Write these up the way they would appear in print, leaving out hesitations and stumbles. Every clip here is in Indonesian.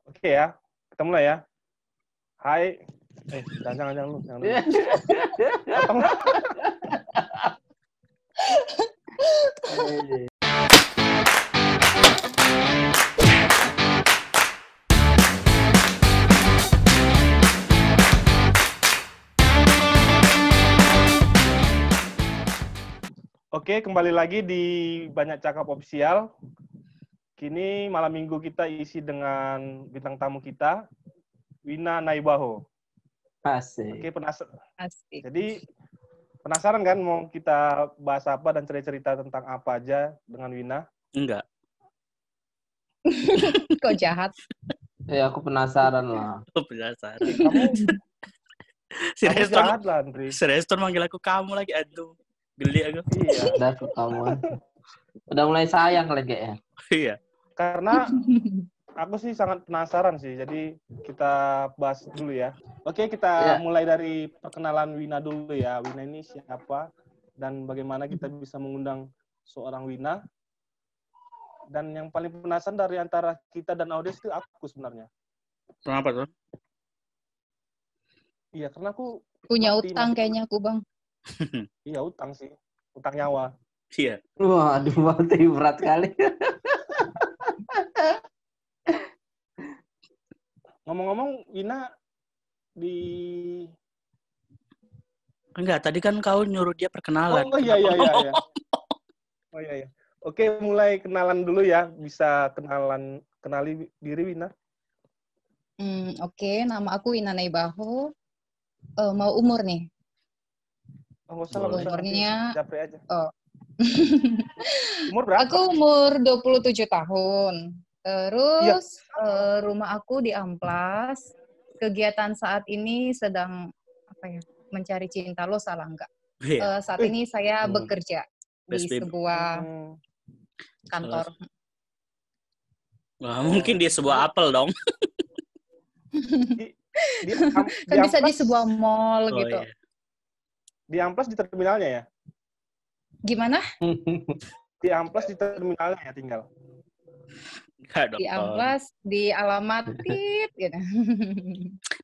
Oke ya, kita mulai ya. Hai. Jangan lu. Jangan lu. Potong. Oke, kembali lagi di Banyak Cakap Official. Kini malam minggu kita isi dengan bintang tamu kita, Wina Naibaho. Asik. Oke, Asik. Jadi penasaran kan mau kita bahas apa dan cerita-cerita tentang apa aja dengan Wina? Enggak. Kok jahat? Ya aku penasaran lah. Aku penasaran. Si Kamu Reston, jahat lah, Andri. si Reston manggil aku kamu lagi. Aduh, geli aku. Iya, Udah ke kamu. Udah mulai sayang lagi ya. Iya. karena aku sih sangat penasaran sih. Jadi kita bahas dulu ya. Oke, kita mulai dari perkenalan Wina dulu ya. Wina ini siapa dan bagaimana kita bisa mengundang seorang Wina. Dan yang paling penasaran dari antara kita dan audiens itu aku sebenarnya. Kenapa tuh? Iya, karena aku Punya mati kayaknya aku, Bang. Iya, utang sih. Utang nyawa. Iya. Waduh, mati berat kali. Ngomong-ngomong, Wina di... Enggak, tadi kan kau nyuruh dia perkenalan. Oh iya. Oh iya. Oke, mulai kenalan dulu ya. Bisa kenali diri Wina. Oke, nama aku Wina Naibaho. Mau umur nih. Oh, nggak usah lah, Umurnya... Japri aja. Oh. Umur berapa? Aku umur 27 tahun. Terus rumah aku di Amplas. Kegiatan saat ini sedang mencari cinta. Lo salah nggak? Iya. Saat ini saya bekerja di BSB. sebuah kantor. Wah, mungkin dia sebuah apel dong. Kan bisa di sebuah mall gitu. Iya. Di Amplas di terminalnya ya? Gimana? Di Amplas di terminalnya ya tinggal? Enggak dong. Di Amplas, di alamat tit gitu.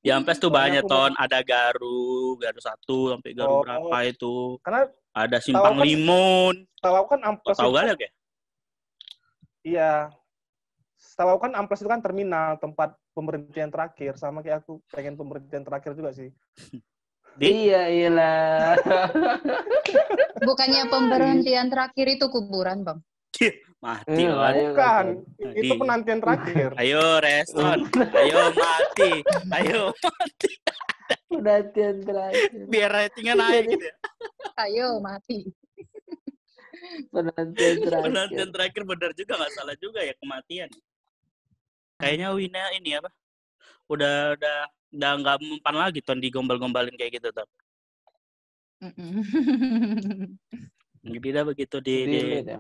Di Amplas tuh banyak ton, ada Garu 1 sampai Garu berapa itu. Karena ada Simpang Limun. Tahu kan Amplas tahu gak ya? Iya. Tahu kan Amplas itu kan terminal, tempat pemberhentian terakhir. Sama kayak aku pengen pemberhentian terakhir juga sih. Iyalah. Bukannya pemberhentian terakhir itu kuburan, Bang? Mati loh. Bukan. Itu penantian terakhir. Ayo Reston. Ayo mati. Ayo mati. Penantian terakhir. Biar ratingnya naik gitu ya. Ayo mati. Penantian terakhir benar juga, nggak salah juga ya kematian. Kayaknya Wina ini apa? Udah nggak mempan lagi ton digombal-gombalin kayak gitu ton. Jadi dah begitu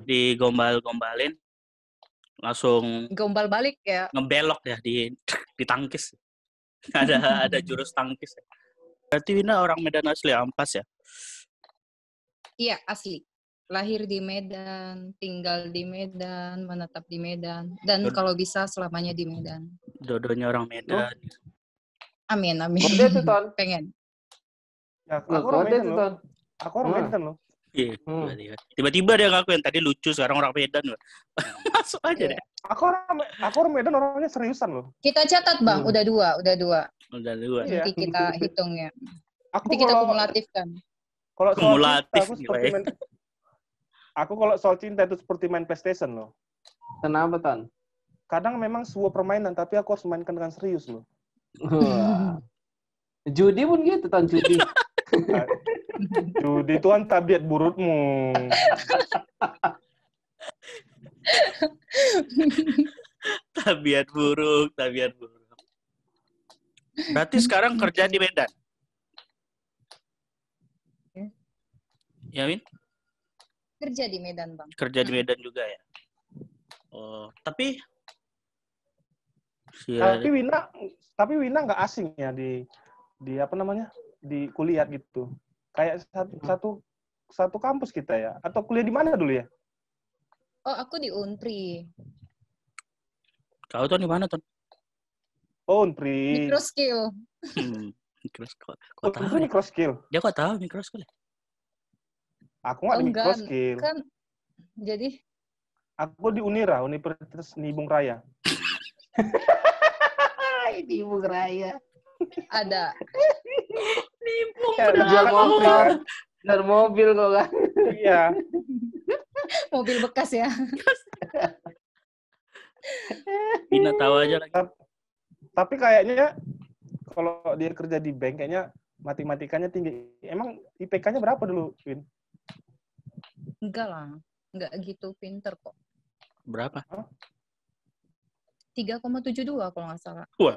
digombal-gombalin langsung gombal balik ya. Ngebelok ya ditangkis. ada jurus tangkis. Berarti Wina orang Medan asli Amplas ya? Iya, asli. Lahir di Medan, tinggal di Medan, menetap di Medan, dan kalau bisa selamanya di Medan. Dodonya orang Medan. Amin. Kode tuh, Ton. Pengen. Ya, aku orang Medan loh. Aku orang Medan loh. Iya, tiba-tiba dia ngaku yang tadi lucu, sekarang orang Medan loh. Masuk aja deh. Aku orang Medan orangnya seriusan loh. Kita catat, Bang. Udah dua. Iya. Nanti kita hitung ya. Nanti kita kumulatifkan. Kalau kumulatif aku kalau soal cinta itu seperti main PlayStation loh. Kenapa, Tan? Kadang memang sebuah permainan, tapi aku harus mainkan dengan serius loh. Judi pun gitu, Tan, judi. Judi itu kan tabiat burukmu. Tabiat buruk. Berarti sekarang kerja di Medan? Ya, Win? Kerja di Medan, Bang. Kerja di Medan juga ya. Oh, tapi Wina nggak asing ya di apa namanya? Di kuliah gitu. Kayak satu kampus kita ya. Atau kuliah di mana dulu ya? Oh, aku di Untri. Kau tuh di mana, Ton? Oh, Unpri. Microskill. Microskill. Oh, Kok tahu? Ya? Microskill. Dia kok tahu Microskill? Aku nggak di enggak, Microskill. kan jadi Aku di Unira, Universitas Nibung Raya. Nibung Raya. ada Nibung Ya, Jual jualan Unpri motor, kan? jual mobil kok kan. Iya. mobil bekas ya. Bina tahu aja lagi. Tapi kayaknya kalau dia kerja di bank, kayaknya matematikanya tinggi. Emang IPK-nya berapa dulu, Win? Enggak lah, enggak gitu pinter kok. Berapa? 3,72 kalau nggak salah. Wah,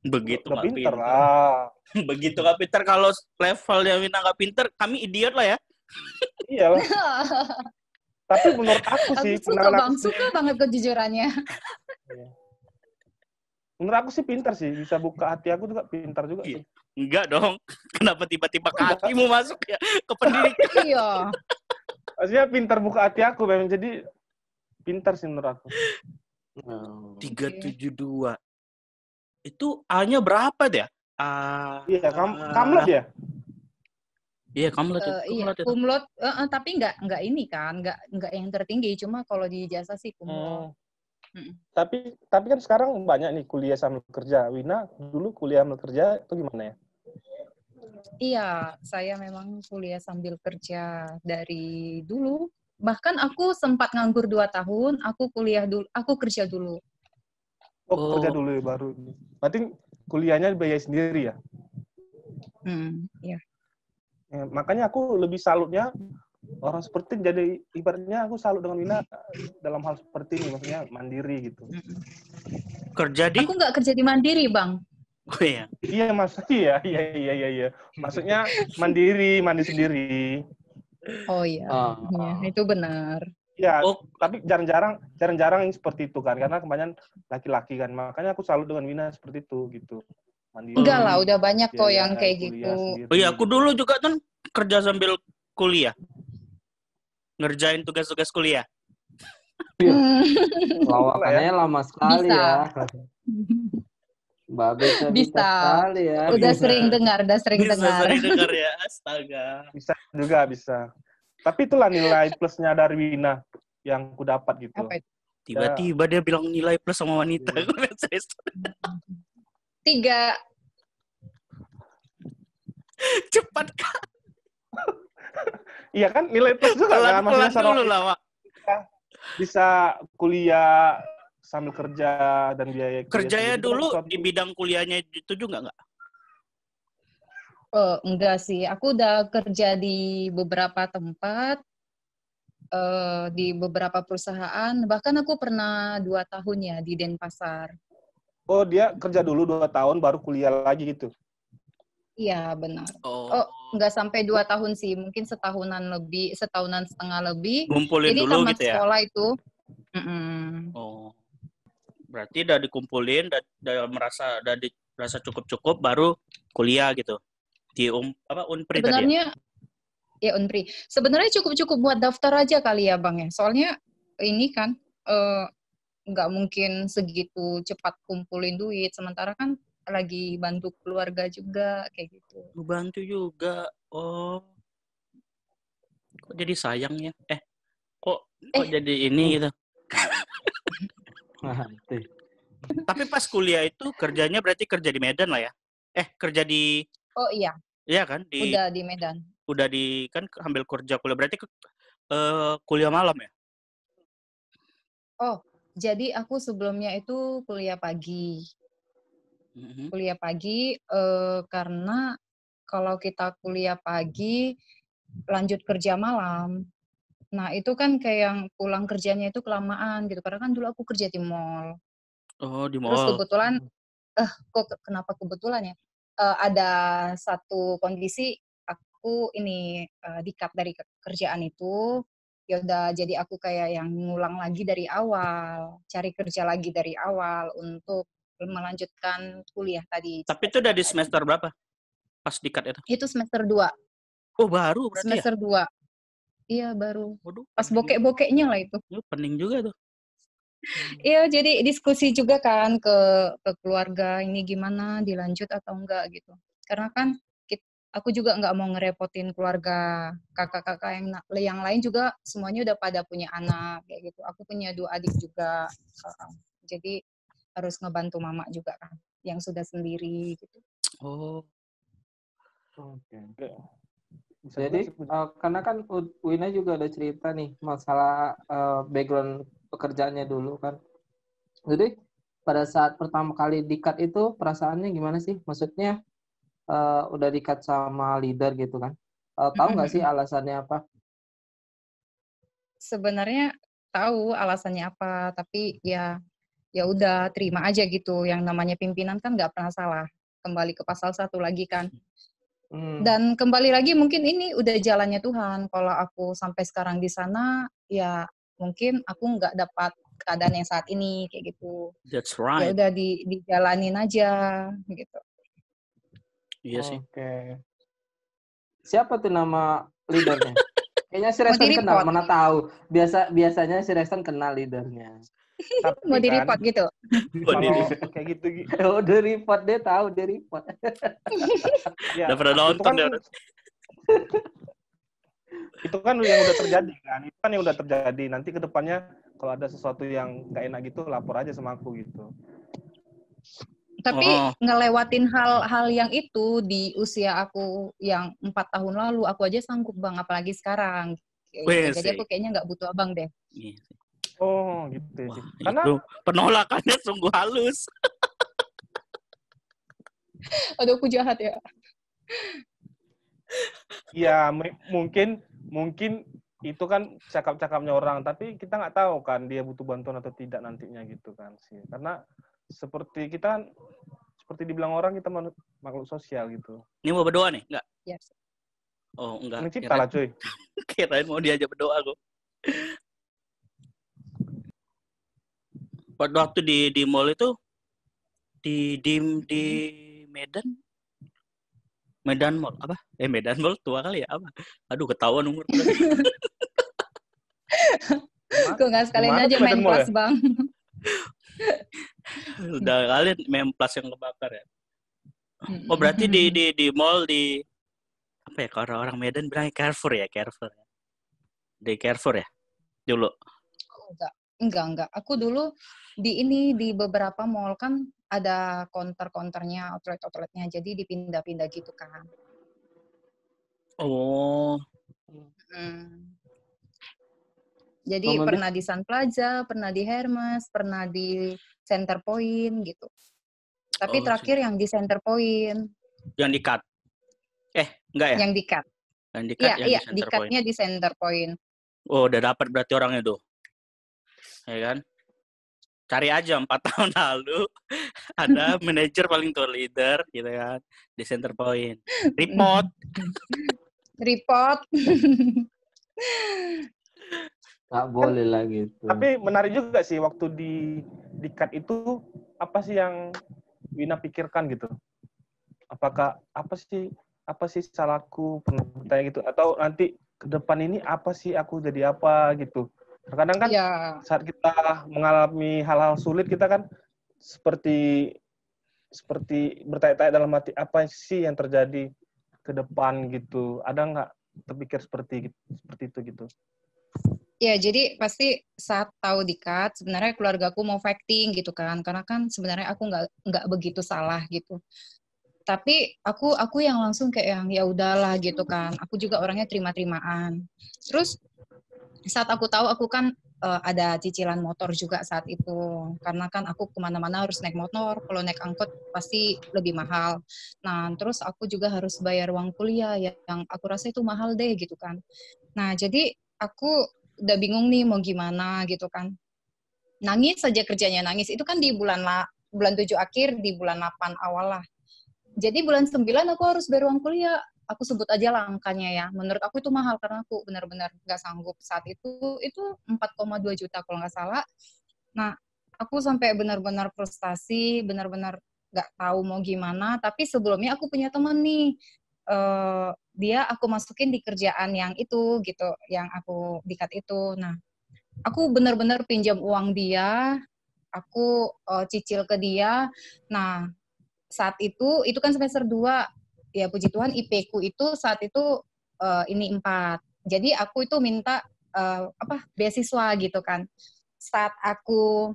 begitu Udah nggak pinter pinter. lah. Begitu nggak pinter. Kalau levelnya Wina nggak pinter, kami idiot lah ya. Iyalah. Tapi menurut aku sih, Aku suka pandangan bang, aku suka sendiri, banget kejujurannya. menurut aku sih pinter sih. Bisa buka hati aku juga pintar juga. Iya. Tuh. Enggak dong. Kenapa tiba-tiba kakimu masuk ya ke pendidikan? Iya. Maksudnya pintar buka hati aku memang. Jadi pintar sih menurut aku. 372. Itu A-nya berapa dia? Iya, kamlet ya? Iya, kamlet. Iya, kumlot, tapi nggak ini kan, nggak yang tertinggi. Cuma kalau di ijazah sih kumlot. Tapi kan sekarang banyak nih kuliah sambil kerja. Wina dulu kuliah sambil kerja itu gimana ya? Iya, saya memang kuliah sambil kerja dari dulu. Bahkan aku sempat nganggur 2 tahun, aku kuliah dulu, aku kerja dulu. Oh, kerja dulu ya baru. Berarti kuliahnya biaya sendiri ya? Iya. Ya, makanya aku lebih salutnya orang seperti jadi ibaratnya aku salut dengan Wina dalam hal seperti ini, maksudnya mandiri gitu. Kerja di? Aku nggak kerja di Mandiri, Bang. Oh iya. Iya mas, iya. Maksudnya mandi sendiri. Oh iya, ya, itu benar. Ya, tapi jarang-jarang yang seperti itu kan, karena kebanyakan laki-laki kan. Makanya aku salut dengan Wina seperti itu gitu. Mandiri. Enggak lah, udah banyak kok biaya yang kayak kuliah gitu. sendiri. Oh iya, aku dulu juga kan kerja sambil kuliah. Ngerjain tugas-tugas kuliah. Lawakannya lama sekali Bisa. ya. Mbak Besa bisa sekali ya. Udah sering dengar Sering dengar ya, astaga. Bisa. Tapi itulah nilai plusnya dari Wina yang ku dapat gitu. Apa itu? Tiba-tiba dia bilang nilai plus sama wanita. 3. Cepat kan? Iya kan nilai plus juga kan, maksudnya dulu lah, Wak. Bisa kuliah sambil kerja dan biaya kerjanya dulu di bidang kuliahnya itu juga nggak? Enggak sih, aku udah kerja di beberapa tempat, di beberapa perusahaan, bahkan aku pernah 2 tahun ya di Denpasar. Oh, dia kerja dulu 2 tahun baru kuliah lagi gitu? Iya, benar. Enggak sampai 2 tahun sih, mungkin setahunan setengah lebih. Ngumpulin jadi dulu tamat gitu ya? sekolah itu. Oh, berarti udah dikumpulin, udah merasa cukup-cukup, baru kuliah gitu di Unpri tadi ya? Sebenarnya ya Unpri. Sebenarnya cukup-cukup buat daftar aja kali ya Bang ya. Soalnya ini kan nggak mungkin segitu cepat kumpulin duit. Sementara kan lagi bantu keluarga juga kayak gitu. Bantu juga. Oh, kok jadi sayang ya? Kok jadi ini gitu? Tapi pas kuliah itu kerjanya berarti kerja di Medan lah ya? Kerja di... Oh iya. Iya kan? Udah di Medan. Udah kan ambil kerja kuliah. Berarti kuliah malam ya? Oh, jadi aku sebelumnya itu kuliah pagi. Kuliah pagi karena kalau kita kuliah pagi lanjut kerja malam. Nah, itu kan kayak yang pulang kerjanya itu kelamaan gitu. Karena kan dulu aku kerja di mall. Oh, di mall. Terus kebetulan, kenapa kebetulan ya? Ada satu kondisi aku ini di-cut dari kerjaan itu. Ya udah, jadi aku kayak yang ngulang lagi dari awal, cari kerja lagi dari awal untuk melanjutkan kuliah tadi. Tapi itu udah di semester berapa? Pas di-cut itu? Itu semester 2. Oh, baru berarti semester ya? 2. Iya, baru. Waduh, pas bokek-bokeknya lah itu. Pening juga tuh. Iya, jadi diskusi juga kan ke keluarga ini gimana dilanjut atau enggak gitu. Karena kan aku juga nggak mau ngerepotin keluarga kakak-kakak yang lain juga semuanya udah pada punya anak kayak gitu. Aku punya 2 adik juga. Jadi harus ngebantu mama juga kan yang sudah sendiri gitu. Oh. Oke. Jadi karena kan Wina juga ada cerita nih masalah background pekerjaannya dulu kan. Jadi pada saat pertama kali di-cut itu perasaannya gimana sih? Maksudnya udah di-cut sama leader gitu kan? Tahu nggak sih alasannya apa? Sebenarnya tahu alasannya apa, tapi ya udah terima aja gitu. Yang namanya pimpinan kan nggak pernah salah. Kembali ke pasal 1 lagi kan. Dan kembali lagi mungkin ini udah jalannya Tuhan. Kalau aku sampai sekarang di sana, ya mungkin aku nggak dapat keadaan yang saat ini kayak gitu. That's Ya right. udah dijalanin aja gitu. Iya sih. Oke. Siapa tuh nama leadernya? Kayaknya si Mau Reston kenal, di-report. mana tahu. Biasanya si Reston kenal leadernya. Tapi Mau kan, di-report gitu. kalau kayak gitu, Oh, the report dia tahu, the report. Udah ya pernah itu nonton kan dia. itu kan yang udah terjadi kan. Itu kan yang udah terjadi. Nanti ke depannya kalau ada sesuatu yang nggak enak gitu, lapor aja sama aku gitu. Tapi ngelewatin hal-hal yang itu di usia aku yang 4 tahun lalu, aku aja sanggup Bang, apalagi sekarang. Gitu. Jadi aku kayaknya nggak butuh abang deh. Oh gitu. Wah, karena itu penolakannya sungguh halus. Aduh, aku jahat ya. ya mungkin itu kan cakap-cakapnya orang, tapi kita nggak tahu kan dia butuh bantuan atau tidak nantinya gitu kan sih. Karena seperti dibilang orang, kita makhluk sosial gitu. Ini mau berdoa nih? Enggak? Yes. Oh, enggak. Mencipta lah cuy. Kirain mau diajak berdoa kok. Pada waktu di mall itu di Medan Mall apa? Medan Mall tua kali ya apa? Aduh, ketahuan umur. Kok nggak sekalian aja main plus ya? Bang. Udah kalian memplas yang kebakar ya. Oh, berarti di mall di apa ya, kalau orang Medan bilang Carrefour ya, Carrefour. Di Carrefour ya dulu. Enggak. Aku dulu di beberapa mall kan ada counter-counternya, outlet-outletnya. Jadi dipindah-pindah gitu kan. Oh. Jadi pernah di Sun Plaza, pernah di Hermes, pernah di Center Point gitu. Tapi terakhir yang di Center Point. Yang di-cut? Enggak ya? Yang di-cut. Yang di-cut iya, di-cut-nya di Center Point. Oh, udah dapat berarti orangnya tuh. Ya kan? Cari aja 4 tahun lalu ada manajer paling tua, leader gitu kan di Center Point. Report. Nggak boleh lah gitu. Tapi menarik juga sih waktu di cut itu, apa sih yang Wina pikirkan gitu? Apakah apa sih salahku, pernah bertanya gitu, atau nanti ke depan ini apa sih aku jadi apa gitu? Terkadang kan saat kita mengalami hal-hal sulit, kita kan seperti bertanya-tanya dalam hati, apa sih yang terjadi ke depan gitu? Ada nggak terpikir seperti itu gitu? Ya, jadi pasti saat tahu di-cut, sebenarnya keluargaku mau fighting gitu kan, karena kan sebenarnya aku nggak begitu salah gitu. Tapi aku yang langsung kayak yang ya udahlah gitu kan. Aku juga orangnya terima-terimaan. Terus saat aku tahu, aku kan ada cicilan motor juga saat itu, karena kan aku kemana-mana harus naik motor, kalau naik angkot pasti lebih mahal. Nah, terus aku juga harus bayar uang kuliah yang aku rasa itu mahal deh gitu kan. Nah, jadi aku udah bingung nih mau gimana gitu kan. Nangis saja kerjanya, nangis. Itu kan di bulan 7 akhir, di bulan 8 awal lah. Jadi bulan 9 aku harus bayar uang kuliah. Aku sebut aja lah angkanya ya. Menurut aku itu mahal karena aku benar-benar nggak sanggup saat itu 4,2 juta kalau nggak salah. Nah, aku sampai benar-benar frustasi, benar-benar nggak tahu mau gimana. Tapi sebelumnya aku punya teman nih. Dia aku masukin di kerjaan yang itu gitu, yang aku di-cut itu. Nah, aku benar-benar pinjam uang dia, aku cicil ke dia. Nah, saat itu kan semester 2. Ya puji Tuhan IP-ku itu saat itu ini 4. Jadi aku itu minta beasiswa gitu kan. Saat aku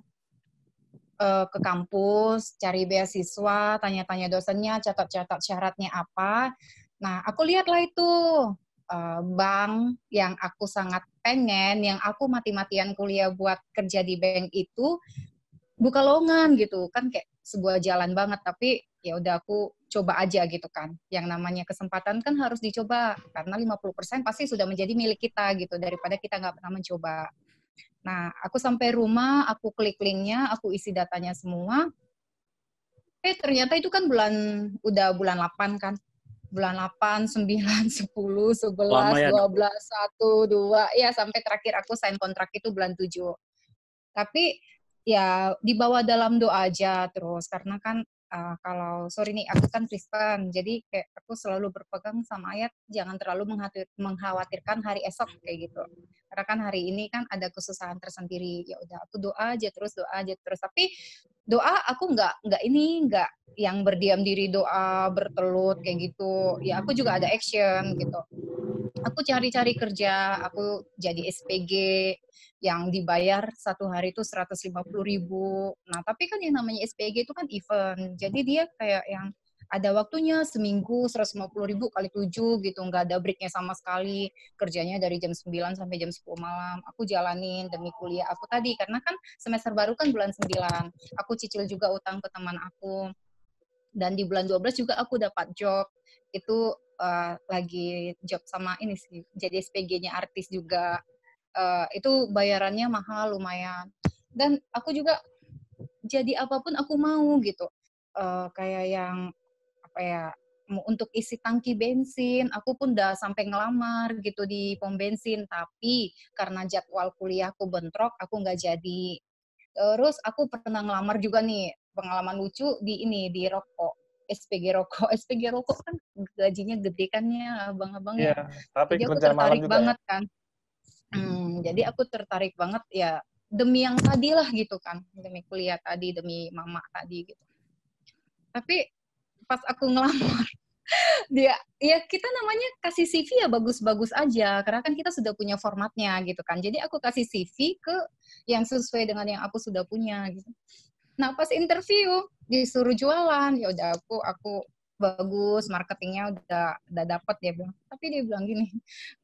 ke kampus, cari beasiswa, tanya-tanya dosennya, catat-catat syaratnya apa. Nah, aku lihatlah itu bank yang aku sangat pengen, yang aku mati-matian kuliah buat kerja di bank itu, buka lowongan gitu kan, kayak sebuah jalan banget. Tapi ya udah aku coba aja gitu kan. Yang namanya kesempatan kan harus dicoba, karena 50% pasti sudah menjadi milik kita gitu, daripada kita nggak pernah mencoba. Nah, aku sampai rumah, aku klik linknya, aku isi datanya semua. Ternyata itu kan udah bulan 8 kan. Bulan 8, 9, 10, 11, ya, 12, 1, 2, ya sampai terakhir aku sign kontrak itu bulan 7. Tapi ya dibawa dalam doa aja terus, karena kan kalau sorry nih, aku kan Kristen, jadi kayak aku selalu berpegang sama ayat jangan terlalu mengkhawatirkan hari esok kayak gitu. Karena kan hari ini kan ada kesusahan tersendiri. Ya udah aku doa aja terus. Tapi doa aku nggak yang berdiam diri doa bertelut kayak gitu. Ya aku juga ada action gitu. Aku cari-cari kerja, aku jadi SPG yang dibayar satu hari itu 150.000. Nah, tapi kan yang namanya SPG itu kan event. Jadi dia kayak yang ada waktunya seminggu 150.000 kali 7 gitu, nggak ada breaknya sama sekali. Kerjanya dari jam 9 sampai jam 10 malam. Aku jalanin demi kuliah aku tadi, karena kan semester baru kan bulan 9. Aku cicil juga utang ke teman aku. Dan di bulan 12 juga aku dapat job. Itu lagi job sama ini sih, jadi SPG-nya artis juga. Itu bayarannya mahal lumayan. Dan aku juga jadi apapun aku mau gitu. Kayak yang apa ya, untuk isi tangki bensin, aku pun udah sampai ngelamar gitu di pom bensin, tapi karena jadwal kuliahku bentrok, aku nggak jadi. Terus aku pernah ngelamar juga nih, pengalaman lucu di rokok. SPG rokok. SPG rokok kan gajinya gede kan ya, abang-abang ya. Tapi Jadi aku kerja malam tertarik juga banget ya? kan. Jadi aku tertarik banget ya, demi yang tadi lah gitu kan. Demi kuliah tadi, demi mama tadi gitu. Tapi pas aku ngelamar, kita namanya kasih CV ya bagus-bagus aja, karena kan kita sudah punya formatnya gitu kan. Jadi aku kasih CV ke yang sesuai dengan yang aku sudah punya gitu. Nah, pas interview disuruh jualan, ya udah aku bagus, marketingnya udah dapat, dia bilang. Tapi dia bilang gini,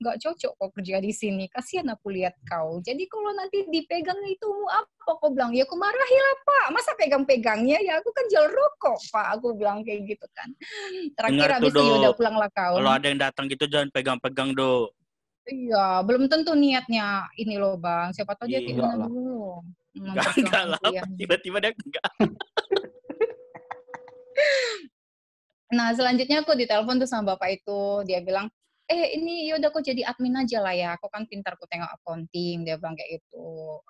nggak cocok kok kerja di sini, kasihan aku lihat kau. Jadi kalau nanti dipegang itu apa? Kau bilang, ya aku marahi lah Pak, masa pegang-pegangnya, ya aku kan jual rokok Pak, aku bilang kayak gitu kan. Terakhir habis itu yaudah pulanglah kau. Kalau ada yang datang gitu jangan pegang-pegang do. Iya, belum tentu niatnya ini loh Bang, siapa tahu dia keinginan dulu. Enggak lah, tiba-tiba dia enggak. Nah, selanjutnya aku ditelepon tuh sama bapak itu, dia bilang, ini yaudah aku jadi admin aja lah ya, aku kan pintar, aku tengok accounting, dia bilang kayak gitu.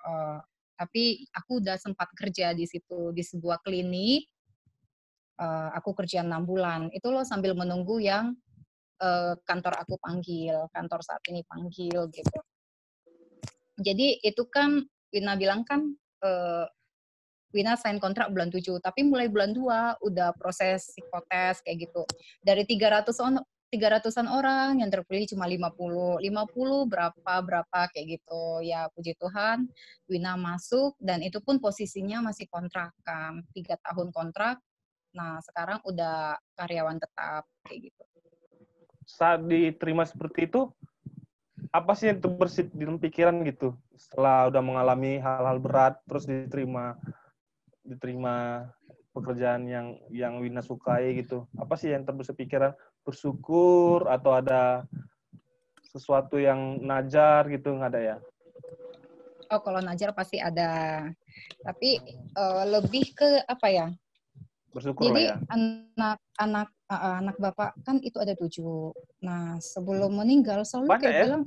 Tapi aku udah sempat kerja di situ, di sebuah klinik, aku kerja 6 bulan. Itu loh sambil menunggu yang kantor aku panggil, kantor saat ini panggil gitu. Jadi itu kan Wina bilang kan Wina sign kontrak bulan 7, tapi mulai bulan 2 udah proses psikotes kayak gitu. Dari 300-an orang yang terpilih cuma 50 berapa kayak gitu. Ya puji Tuhan Wina masuk, dan itu pun posisinya masih kontrakan, 3 tahun kontrak. Nah, sekarang udah karyawan tetap kayak gitu. Saat diterima seperti itu, apa sih yang terbersit di dalam pikiran gitu? Setelah udah mengalami hal-hal berat, terus diterima pekerjaan yang Wina sukai gitu. Apa sih yang terbersit pikiran? Bersyukur atau ada sesuatu yang najar gitu, nggak ada ya? Oh, kalau najar pasti ada. Tapi lebih ke apa ya? Bersyukur jadi lah ya. anak bapak kan itu ada 7. Nah, sebelum meninggal selalu banyak kayak ya? bilang,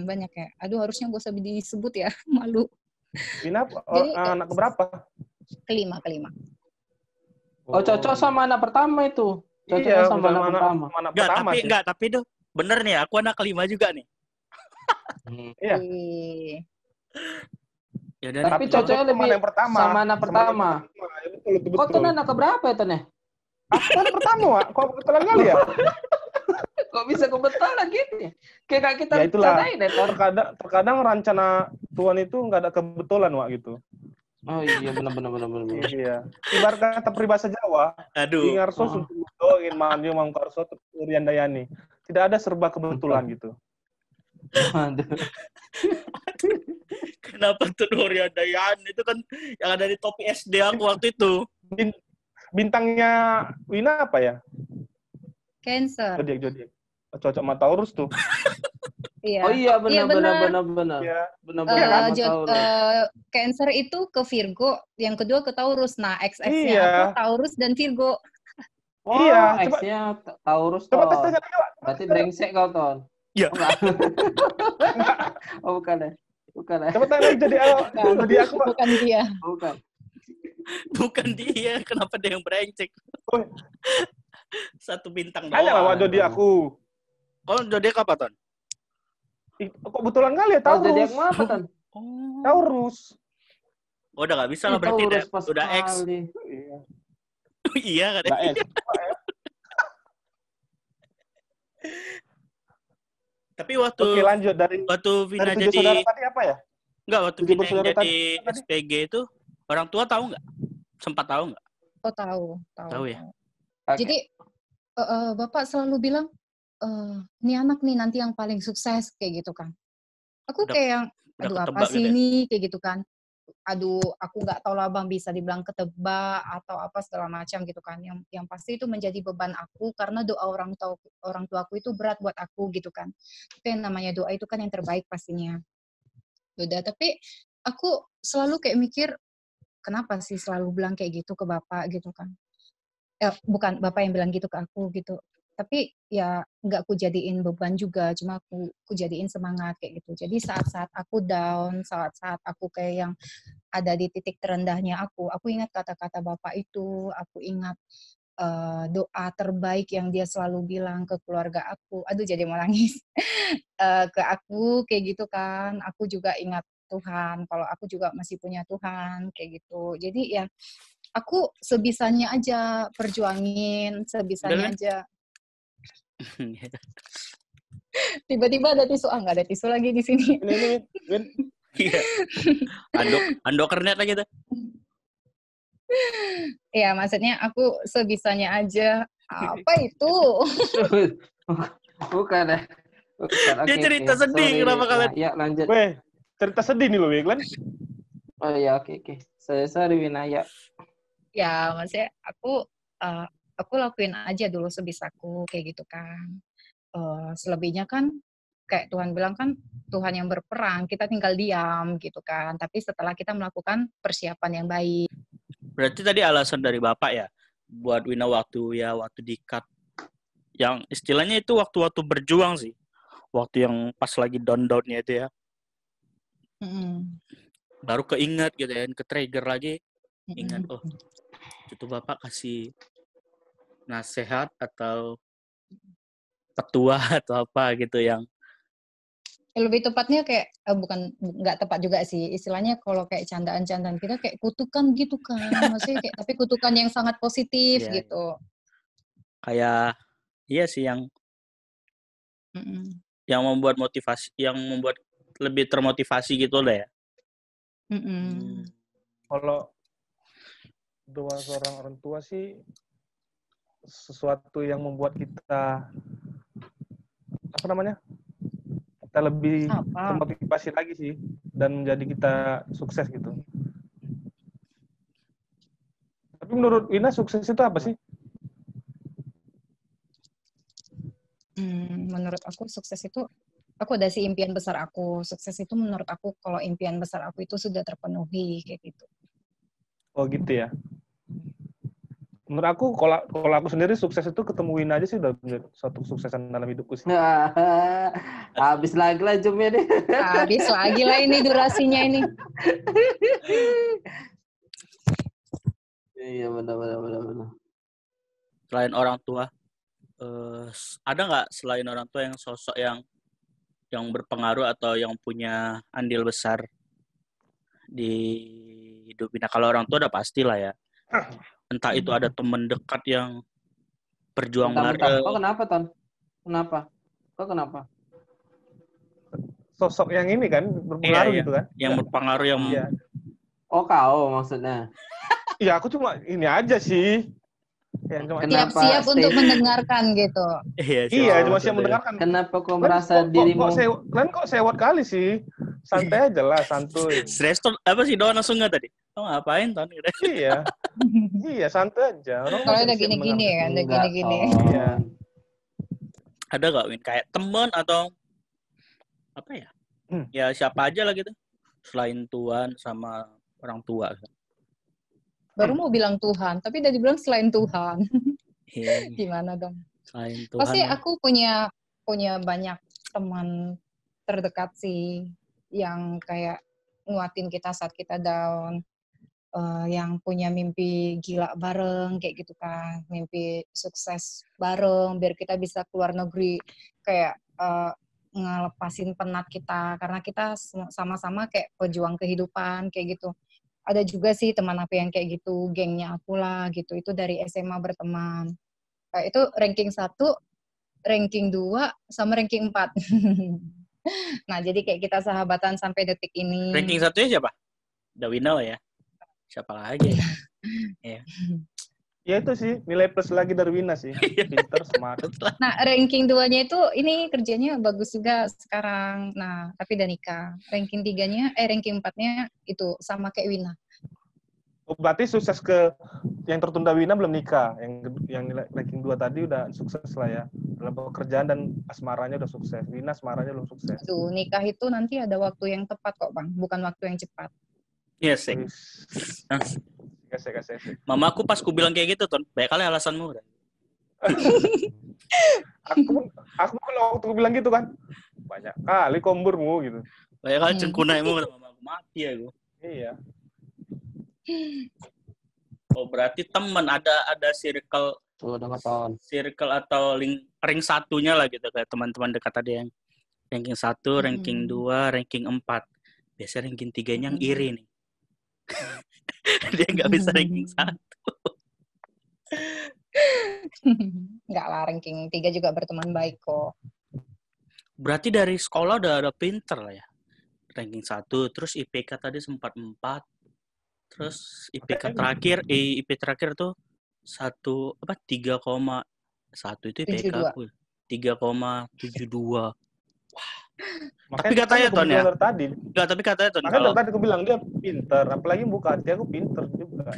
banyak ya. Aduh, harusnya gak usah disebut ya, malu. Wina anak berapa? Kelima. Oh, cocok sama anak pertama itu. Cocoknya sama anak pertama. Tapi itu bener nih, aku anak kelima juga nih. Iya. Ya udah Tapi nih. cocoknya lebih yang pertama. sama anak pertama. Ya, betul. Kok tuh anak keberapa ya Ton ya? Aku kan pertama, Wak. Kok kebetulan kali ya? Kok bisa kebetulan gitu ya? Kayak kita Ya itulah. rencanain ya Ton. Terkadang rencana Tuhan itu nggak ada kebetulan, Wak, gitu. Oh iya benar. Iya. Ibarat kata peribahasa Jawa, Aduh. Ingarso Suntudo ingin manjo mangkarso Urian Dayani. Tidak ada serba kebetulan gitu. Aduh. Kenapa tuh Dorian Dayan? Itu kan yang ada di topi SD aku waktu itu. Bintangnya Wina apa ya? Cancer. Zodiak. Cocok sama Taurus tuh. Iya. Oh iya benar. Iya. Benar. Cancer itu ke Virgo, yang kedua ke Taurus. Nah, XX-nya Iya. aku Taurus dan Virgo. Oh, iya, X-nya Taurus coba tes Ton. aja, coba. Berarti brengsek kau Ton. Iya. Oh bukan ya. Coba tanya jadi aku, Pak. Bukan dia. Bukan dia. Kenapa dia yang brengsek? Oh. Satu bintang Tanya lah doang. jadi aku. Oh, jadi apa, Ton? Kok kebetulan kali ya Taurus. Jadi aku apa Ton? Oh. Taurus. Oh, udah nggak bisa lah berarti udah X. Iya. Iya kan? Udah X. Tapi waktu Oke, lanjut waktu Vina dari 7 jadi saudara tadi apa ya? Enggak, waktu 7 Vina bersaudara jadi SPG itu orang tua tahu nggak? Sempat tahu nggak? Oh, tahu. Tahu ya. Okay. Jadi Bapak selalu bilang, ini anak nih nanti yang paling sukses kayak gitu kan. Aku kayak yang, aduh apa sih gitu ya? ini kayak gitu kan. Aduh, aku nggak tahu lah Bang, bisa dibilang ketebak atau apa segala macam gitu kan. Yang pasti itu menjadi beban aku karena doa orang tuaku itu berat buat aku gitu kan. Tapi yang namanya doa itu kan yang terbaik pastinya. Udah, tapi aku selalu kayak mikir, kenapa sih selalu bilang kayak gitu ke Bapak gitu kan. Bukan Bapak yang bilang gitu ke aku gitu. Tapi ya nggak aku jadiin beban juga, cuma aku jadiin semangat kayak gitu. Jadi saat-saat aku down, saat-saat aku kayak yang ada di titik terendahnya aku ingat kata-kata Bapak itu, aku ingat doa terbaik yang dia selalu bilang ke keluarga aku. Aduh jadi mau nangis. Ke aku kayak gitu kan. Aku juga ingat Tuhan, kalau aku juga masih punya Tuhan kayak gitu. Jadi ya aku sebisanya aja perjuangin, sebisanya aja. Tiba-tiba ada tisu, nggak ada tisu lagi di sini. Ini. Iya. Andok kernet lagi tuh. Iya, maksudnya aku sebisanya aja. Apa itu? Bukan ya. Dia cerita sedih, kenapa kalian? Ya lanjut. Weh, cerita sedih nih loh, Glenn. Oh iya, oke. Sorry Winaya. Ya, maksudnya aku lakuin aja dulu sebisaku kayak gitu kan. Selebihnya kan kayak Tuhan bilang kan Tuhan yang berperang, kita tinggal diam gitu kan. Tapi setelah kita melakukan persiapan yang baik. Berarti tadi alasan dari Bapak ya buat Wina waktu di-cut. Yang istilahnya itu waktu berjuang sih. Waktu yang pas lagi down-downnya itu ya. Baru keinget gitu ya, ke-trigger lagi. Ingat, oh itu Bapak kasih nasihat atau petua atau apa gitu yang lebih tepatnya kayak bukan nggak tepat juga sih istilahnya, kalau kayak candaan-candaan kita kayak kutukan gitu kan, maksudnya kayak tapi kutukan yang sangat positif ya, gitu. Kayak iya sih yang membuat motivasi, yang membuat lebih termotivasi gitu lah ya. Kalau doa seorang orang tua sih sesuatu yang membuat kita kita lebih termotivasi lagi sih dan menjadi kita sukses gitu. Tapi menurut Wina sukses itu apa sih? Menurut aku sukses itu, aku ada sih impian besar aku. Sukses itu menurut aku kalau impian besar aku itu sudah terpenuhi kayak gitu. Oh gitu ya. Menurut aku kalau aku sendiri sukses itu ketemu Wina aja sih udah suatu kesuksesan dalam hidupku sih. Habis lagi lah jumnya deh. Habis lagi lah ini durasinya ini. Iya benar. Selain orang tua, ada nggak selain orang tua yang sosok yang berpengaruh atau yang punya andil besar di hidup Wina. Kalau orang tua udah pastilah ya. Entah itu ada teman dekat yang berjuang bareng. Kok kenapa, Ton? Kenapa? Sosok yang ini kan berpengaruh gitu kan? Yang berpengaruh yang. Iya. Oh, kau maksudnya? Iya, aku cuma ini aja sih. Siap untuk mendengarkan gitu. Iya, cuma siap mendengarkan. Kenapa kau merasa dirimu? Kalian kok sewot kali sih? Santai aja lah, santuy. Stres tuh apa sih doa langsung nggak tadi? Oh ngapain Ton? Iya, santai aja. Kalau udah gini-gini kan, udah gini-gini. Iya. Ada gak Win kayak teman atau apa ya? Ya siapa aja lah gitu. Selain Tuhan sama orang tua. Baru mau bilang Tuhan, tapi udah dibilang selain Tuhan. Gimana dong? Selain Tuhan. Pasti aku punya banyak teman terdekat sih yang kayak nguatin kita saat kita down, yang punya mimpi gila bareng kayak gitu kan, mimpi sukses bareng biar kita bisa keluar negeri kayak ngelepasin penat kita karena kita sama-sama kayak pejuang kehidupan kayak gitu. Ada juga sih teman aku yang kayak gitu, gengnya aku lah gitu. Itu dari SMA berteman. Itu ranking 1, ranking 2, sama ranking 4. Nah, jadi kayak kita sahabatan sampai detik ini. Ranking 1-nya siapa? Dawina ya? Siapa lagi? Ya. Ya itu sih, nilai plus lagi dari Wina sih. Pinter, smart. Nah, ranking 2-nya itu ini kerjanya bagus juga sekarang. Nah, tapi udah nikah. Ranking 3-nya, ranking 4-nya itu sama kayak Wina. Oh, berarti sukses ke yang tertunda Wina belum nikah. Yang nilai ranking 2 tadi udah sukses lah ya. Dalam pekerjaan dan asmaranya udah sukses. Wina asmaranya belum sukses. Tuh, nikah itu nanti ada waktu yang tepat kok, Bang. Bukan waktu yang cepat. Yes, Kasih. Mama aku pas ku bilang kayak gitu, Ton. Banyak kali alasanmu. aku kalau waktu bilang gitu kan, banyak kali komburmu gitu. Banyak kali cengkunaimu kata mama aku, mati aku. Iya. Oh, berarti teman ada circle atau ring satunya lah gitu kayak teman-teman dekat tadi yang ranking 1, ranking 2, ranking 4. Biasanya ranking 3-nya yang iri nih. Dia nggak bisa ranking 1. Nggak lah, ranking 3 juga berteman baik kok. Berarti dari sekolah udah pinter lah ya. Ranking 1, terus IPK tadi sempat 4. Terus IPK terakhir, IP terakhir tuh 3,1 itu IPK aku. 3,72. Wah. Tapi katanya Ton ya. Tapi katanya Ton. Makanya tadi aku bilang dia pinter, apalagi buka hati aku pinter juga.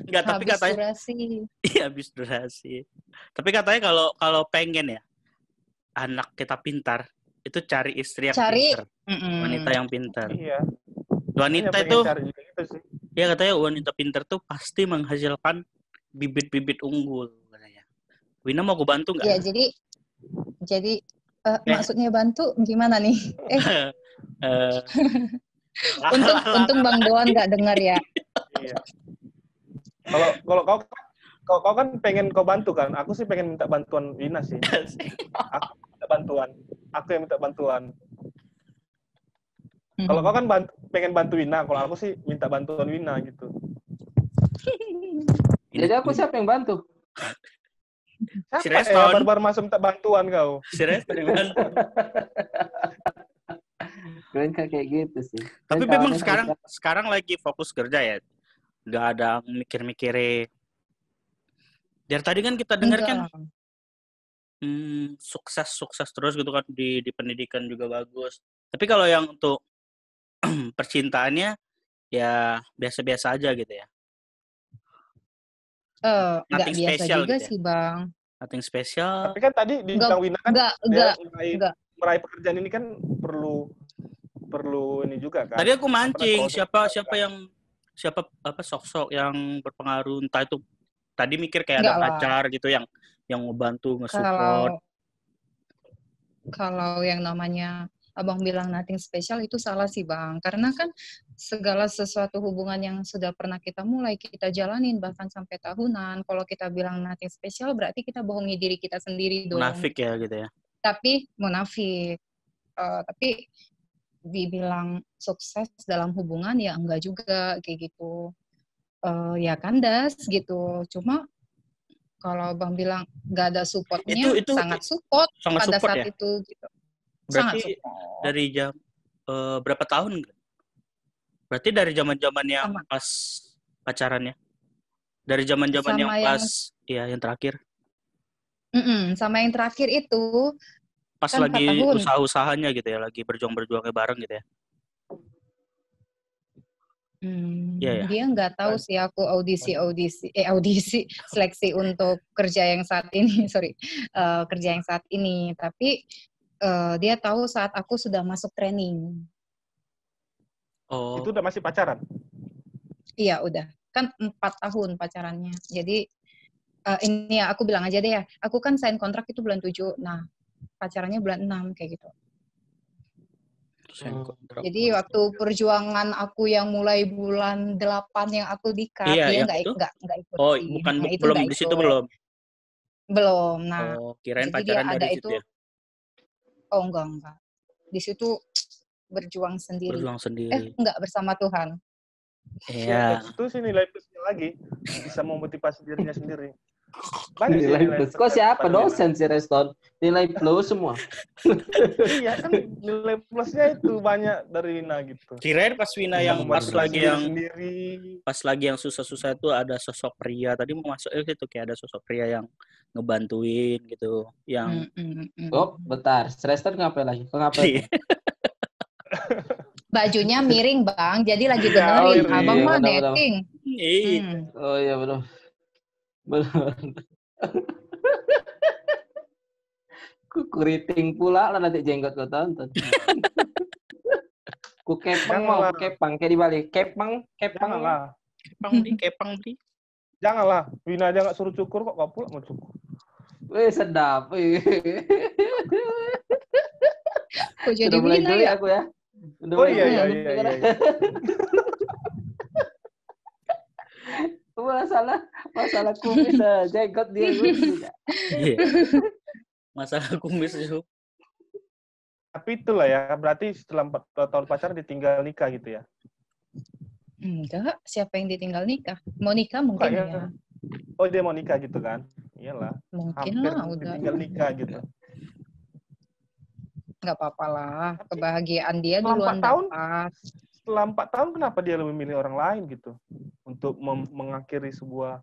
Enggak, tapi katanya habis durasi. Tapi katanya kalau pengen ya anak kita pintar, itu cari istri yang pintar. Wanita yang pintar. Iya. Wanita itu ya katanya wanita pintar tuh pasti menghasilkan bibit-bibit unggul katanya. Wina mau gue bantu nggak? Iya, jadi maksudnya bantu gimana nih? Untung Bang Doan nggak dengar ya. Iya. Kalau kau kan pengen kau bantu kan? Aku sih pengen minta bantuan Wina sih. Aku yang minta bantuan. Kalau kau kan pengen bantu Wina, kalau aku sih minta bantuan Wina gitu. Jadi aku siapa yang bantu? Si Reston. Baru masuk minta bantuan kau. Si Reston yang bantu. Keren kayak gitu sih. Tapi memang sekarang lagi fokus kerja ya. Nggak ada mikir-mikir. Dari tadi kan kita dengar kan sukses terus gitu kan di pendidikan juga bagus. Tapi kalau yang untuk percintaannya ya biasa-biasa aja gitu ya. Nggak biasa juga gitu sih, Bang. Nothing special. Tapi kan tadi di bidang Wina kan meraih pekerjaan ini kan perlu ini juga kan. Tadi aku mancing siapa sosok yang berpengaruh, entah itu tadi mikir kayak ada pacar gitu yang ngebantu, nge-support. Kalau yang namanya Abang bilang nothing special itu salah sih, Bang. Karena kan segala sesuatu hubungan yang sudah pernah kita mulai, kita jalanin bahkan sampai tahunan. Kalau kita bilang nothing special berarti kita bohongi diri kita sendiri dong. Munafik ya gitu ya. Tapi munafik. Tapi dibilang sukses dalam hubungan ya enggak juga kayak gitu. Ya kandas gitu. Cuma kalau Bang bilang nggak ada supportnya, sangat support sangat pada support saat ya? itu gitu. Berarti Sangat support. dari jam berapa tahun? Berarti dari zaman-zaman yang pas pacarannya? Dari zaman-zaman yang pas yang terakhir? Sama yang terakhir itu pas kan lagi usaha-usahanya gitu ya, lagi berjuang-berjuangnya bareng gitu ya. Dia nggak tahu sih aku audisi seleksi untuk kerja yang saat ini, kerja yang saat ini. Tapi dia tahu saat aku sudah masuk training. Oh. Itu udah masih pacaran? Iya udah, kan 4 tahun pacarannya. Jadi ini ya aku bilang aja deh ya, aku kan sign kontrak itu bulan 7, nah pacarannya bulan 6 kayak gitu. Jadi waktu perjuangan aku yang mulai bulan 8 yang aku dikat, dia nggak ikut. Oh, bukan nah, belum di situ belum. Belum. Nah, kirain pacaran dari situ ya. Oh, enggak. Di situ berjuang sendiri. Enggak, bersama Tuhan. Iya. Itu sih nilai plusnya lagi, bisa memotivasi dirinya sendiri. Banyak nilai plus. Kok siapa dosen si Reston? Nilai plus semua. Iya kan nilai plusnya itu banyak dari Wina gitu. Kirain pas Wina yang pas lagi yang susah-susah itu ada sosok pria. Tadi mau masuk itu kayak ada sosok pria yang ngebantuin gitu. Yang Oh, bentar. Reston ngapain lagi? Ngapain? Bajunya miring, Bang. Jadi lagi benerin. Abang mah netting. Oh iya benar. Kuriting pula lah nanti jenggot kau tonton. Ku kepang mau kepang kayak di Bali. Kepang lah. Kepang di. Janganlah, Wina aja nggak suruh cukur kok kau pula mau cukur. Wih sedap. Kok jadi Wina ya? Aku ya. Oh iya. Masalah kumis jenggot dia juga. Masalah kumis itu. Tapi itulah ya, berarti setelah 4 tahun pacaran ditinggal nikah gitu ya? Enggak, siapa yang ditinggal nikah? Mau nikah mungkin ya. Oh dia mau nikah gitu kan? Iyalah. Mungkin hampir lah udah. Ditinggal nikah gitu. Nggak apa-apa lah, kebahagiaan dia duluan dapat. Setelah 4 tahun kenapa dia lebih milih orang lain gitu untuk mengakhiri sebuah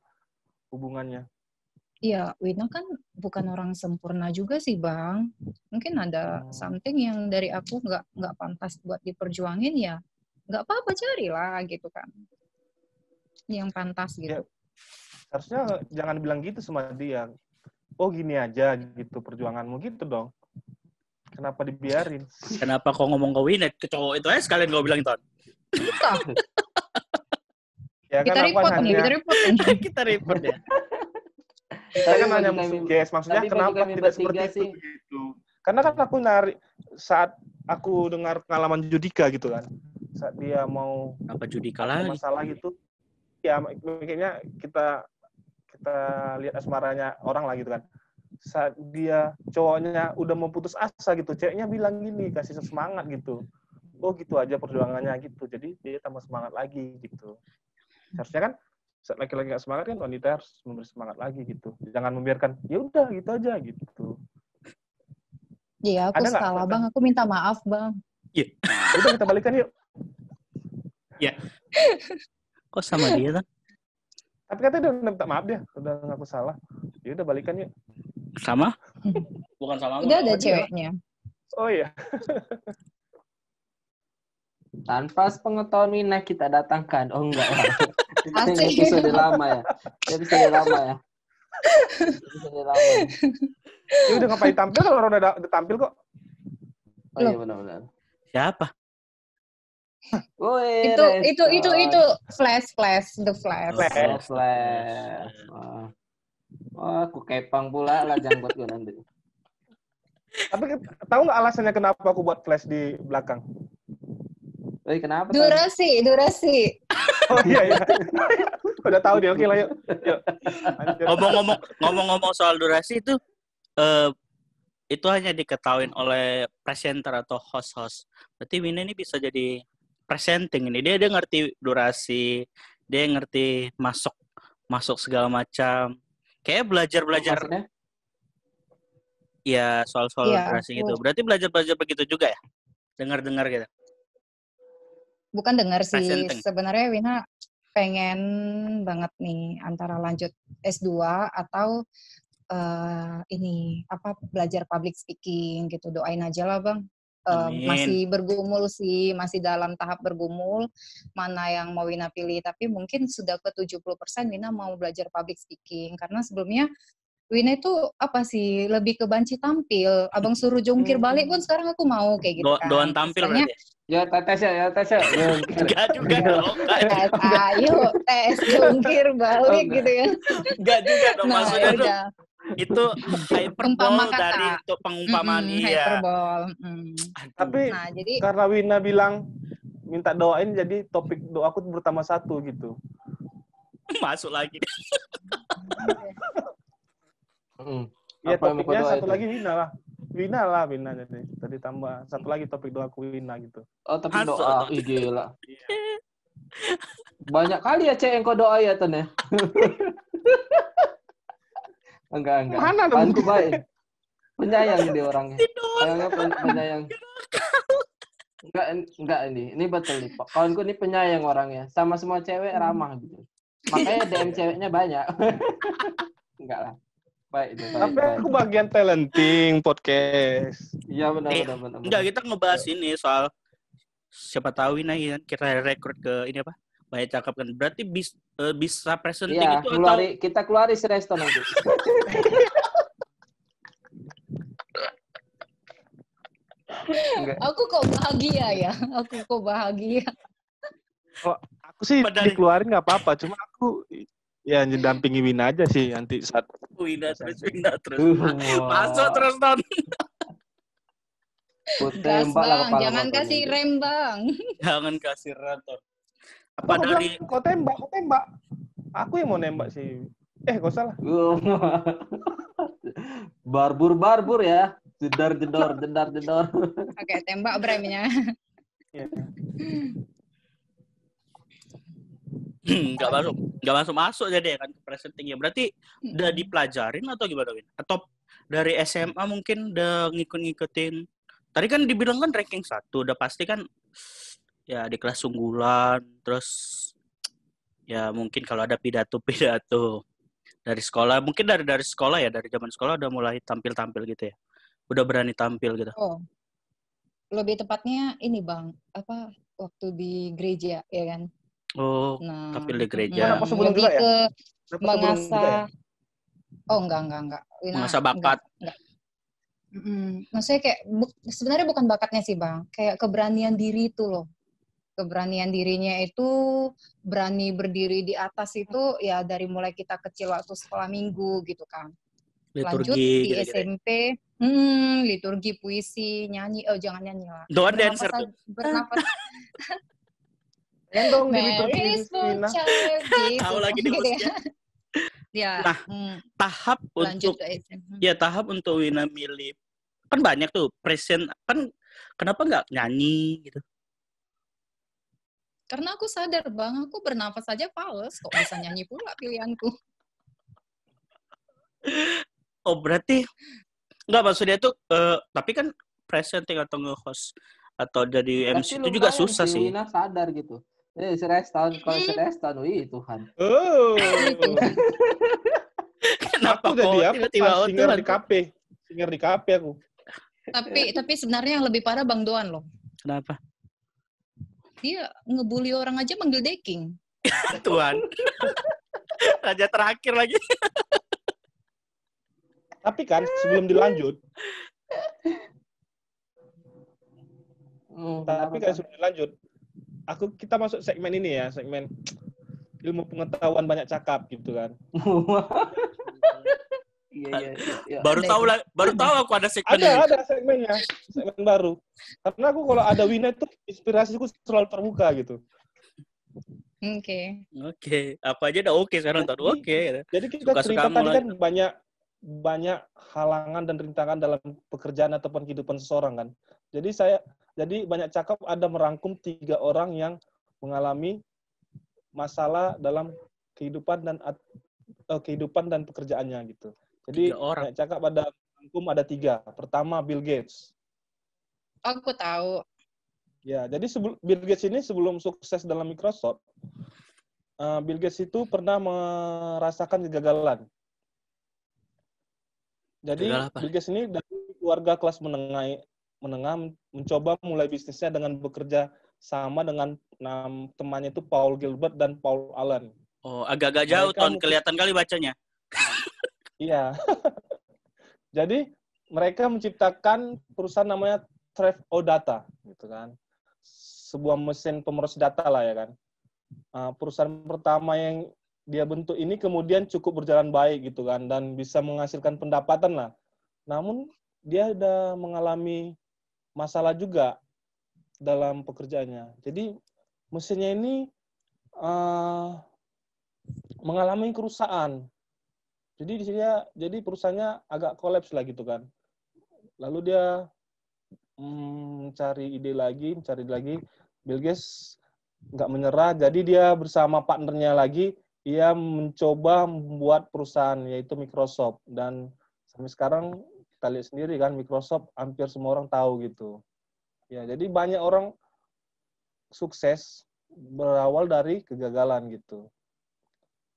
hubungannya? Iya, Wina kan bukan orang sempurna juga sih, Bang. Mungkin ada something yang dari aku nggak pantas buat diperjuangin ya. Nggak apa-apa, carilah gitu kan. Yang pantas gitu. Ya, harusnya jangan bilang gitu sama dia. Oh gini aja gitu perjuanganmu gitu dong. Kenapa dibiarin? Kenapa kau ngomong ke Wina? Ke cowok itu aja sekalian kau bilang, Ton. Ya, kita report nih. Kita report ya. Kita kan hanya guys, maksudnya kenapa tidak seperti itu gitu. Karena kan aku nyari saat aku dengar pengalaman Judika gitu kan. Saat dia mau apa Judika lagi? Masalah gitu. Ya kayaknya kita lihat asmaranya orang lah gitu kan. Saat dia cowoknya udah mau putus asa gitu, ceweknya bilang gini, kasih semangat gitu. Oh gitu aja perjuangannya gitu. Jadi dia tambah semangat lagi gitu. Harusnya kan saat laki-laki gak semangat kan wanita harus memberi semangat lagi gitu. Jangan membiarkan ya udah gitu aja gitu. Iya, aku salah Bang. Aku minta maaf Bang. Iya. Udah kita balikan yuk. Iya. Kok sama dia kan? Tapi katanya dia udah minta maaf dia, udah ngaku salah. Ya udah balikan yuk. Sama? Bukan sama. Udah ada ceweknya. Oh iya. Tanpa sepengetahuan Wina kita datangkan. Oh enggak lah. Itu episode lama ya. Episode lama ya. Ya udah ngapain tampil kalau orang udah tampil kok. Oh iya benar-benar. Siapa? Itu flash. Oh, aku kepang pula lah janggut gue nanti. Tapi tahu nggak alasannya kenapa aku buat flash di belakang? Kenapa? Durasi. Oh iya. Udah tahu dia, oke lah yuk. Ngomong-ngomong soal durasi itu, itu hanya diketahuin oleh presenter atau host-host. Berarti Wina ini bisa jadi presenting ini. Dia ngerti durasi, dia ngerti masuk segala macam. Kayak belajar. Maksudnya? Ya, soal-soal Iya, durasi gitu. Berarti belajar begitu juga ya? Dengar gitu. Bukan dengar sih. Presenting. Sebenarnya Wina pengen banget nih antara lanjut S2 atau belajar public speaking gitu. Doain aja lah Bang. Masih bergumul sih, masih dalam tahap bergumul mana yang mau Wina pilih, tapi mungkin sudah ke 70% Wina mau belajar public speaking karena sebelumnya Wina itu lebih ke banci tampil. Abang suruh jungkir balik pun sekarang aku mau kayak gitu kan. Doan tampil berarti. Ya tes ya. Enggak juga dong. Ayo tes jungkir balik gitu ya. Enggak juga dong, maksudnya tuh. Udah. Itu hyperbol dari untuk pengumpamaan hyperbol. Tapi jadi karena Wina bilang minta doain, jadi topik doaku bertambah 1 gitu. Masuk lagi. Ya topiknya satu lagi Wina lah jadi tadi tambah satu lagi topik doaku Wina gitu. Oh topik doa, gila. Banyak kali ya Cek yang kau doa ya Ton ya. Enggak. Mana Kawanku baik. Penyayang dia orangnya. Kayaknya penyayang. Enggak ini betul nih. Kawanku ini penyayang orangnya. Sama semua cewek ramah gitu. Makanya DM ceweknya banyak. Enggak lah. Baik. Tapi aku bagian talenting podcast. Iya benar. Enggak, kita ngebahas ini soal siapa tahu ini kita rekrut ke ini apa? Banyak cakap kan. Berarti bisa presenting itu atau kita keluarin si resto nanti. Aku kok bahagia ya. Oh, aku sih dikeluarin nggak apa-apa. Cuma aku ya mendampingi Wina aja sih nanti saat Wina terus. Masuk terus Ton. Gas Bang, jangan kasih rem Bang. Jangan kasih rem Ton. Apa dari kau tembak? Aku yang mau nembak sih. Kau salah. Barbur ya. Jedar. Oke, tembak bremnya. Nggak masuk jadi kan presentingnya. Berarti udah dipelajarin atau gimana Win? Atau dari SMA mungkin udah ngikutin. Tadi kan dibilang kan ranking 1, udah pasti kan ya di kelas unggulan, terus ya mungkin kalau ada pidato dari sekolah, mungkin dari sekolah ya, dari zaman sekolah udah mulai tampil gitu ya, udah berani tampil gitu. Oh, lebih tepatnya ini Bang, waktu di gereja ya kan? Oh, tampil di gereja. Lebih ke mengasah. Oh enggak. Mengasah bakat. Enggak. Maksudnya kayak sebenarnya bukan bakatnya sih Bang, kayak keberanian diri itu loh. Keberanian dirinya itu berani berdiri di atas itu ya dari mulai kita kecil waktu sekolah minggu gitu kan. Liturgi, lanjut di gitu-gitu. SMP, liturgi, puisi, nyanyi, jangan nyanyi lah. Doan dancer tuh. Bernapas. Gendong di Mary liturgi Wina. gitu. Tahu lagi nih gitu bosnya. Ya. Nah, tahap lanjut untuk ke SMP. Ya tahap untuk Wina milih kan banyak tuh present kan, kenapa nggak nyanyi gitu? Karena aku sadar Bang, aku bernafas saja fals, kok bisa nyanyi pula pilihanku. Oh berarti nggak, maksudnya tuh tapi kan presenting atau nge-host atau jadi MC itu juga susah sih. Wina sadar gitu. Serestan, kalau serestan, wih Tuhan. Oh. Kenapa aku jadi apa? Tiba-tiba Singer di kafe aku. Tapi sebenarnya yang lebih parah Bang Doan loh. Kenapa? Dia ngebully orang aja manggil deking. Tuhan. Raja terakhir lagi. Tapi kan sebelum dilanjut. Sebelum dilanjut, kita masuk segmen ini ya, segmen ilmu pengetahuan banyak cakap gitu kan. Iya. Baru tahu aku ada segmen. Ada segmennya, segmen baru. Karena aku kalau ada Wina itu inspirasiku selalu terbuka gitu. Oke. Apa aja udah oke sekarang, tahu oke. Jadi kita cerita tadi kan banyak halangan dan rintangan dalam pekerjaan ataupun kehidupan seseorang kan. Jadi banyak cakap ada merangkum 3 orang yang mengalami masalah dalam kehidupan dan pekerjaannya gitu. Jadi banyak cakap ada merangkum ada 3. Pertama Bill Gates. Aku tahu. Ya, jadi Bill Gates ini sebelum sukses dalam Microsoft, Bill Gates itu pernah merasakan kegagalan. Jadi Bill Gates ini dari keluarga kelas menengah mencoba mulai bisnisnya dengan bekerja sama dengan temannya itu Paul Gilbert dan Paul Allen. Oh, agak-agak jauh Ton, kelihatan kali bacanya. Iya. Jadi mereka menciptakan perusahaan namanya Trave-O-Data, gitu kan. Sebuah mesin pemeros data lah ya kan. Perusahaan pertama yang dia bentuk ini kemudian cukup berjalan baik gitu kan dan bisa menghasilkan pendapatan lah. Namun dia udah mengalami masalah juga dalam pekerjaannya. Jadi mesinnya ini mengalami kerusakan. Jadi perusahaannya agak kolaps lah gitu kan. Lalu dia mencari ide lagi. Bill Gates nggak menyerah, jadi dia bersama partnernya lagi, ia mencoba membuat perusahaan yaitu Microsoft. Dan sampai sekarang kita lihat sendiri kan Microsoft hampir semua orang tahu gitu. Ya, jadi banyak orang sukses berawal dari kegagalan gitu.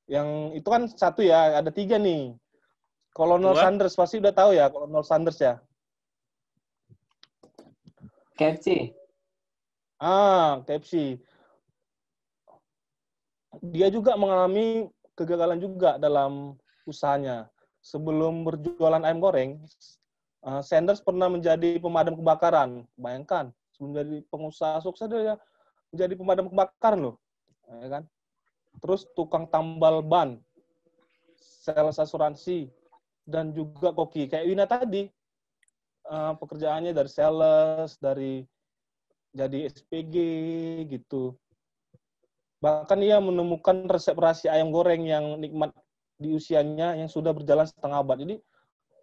Yang itu kan satu ya, ada 3 nih. Colonel Sanders pasti udah tahu ya, Colonel Sanders ya. KFC. KFC. Dia juga mengalami kegagalan juga dalam usahanya. Sebelum berjualan ayam goreng, Sanders pernah menjadi pemadam kebakaran. Bayangkan, sebelum jadi pengusaha sukses dia menjadi pemadam kebakaran loh. Ya kan? Terus tukang tambal ban, sales asuransi, dan juga koki. Kayak Wina tadi, pekerjaannya dari sales, dari jadi SPG gitu. Bahkan ia menemukan resep rahasia ayam goreng yang nikmat di usianya yang sudah berjalan setengah abad. Jadi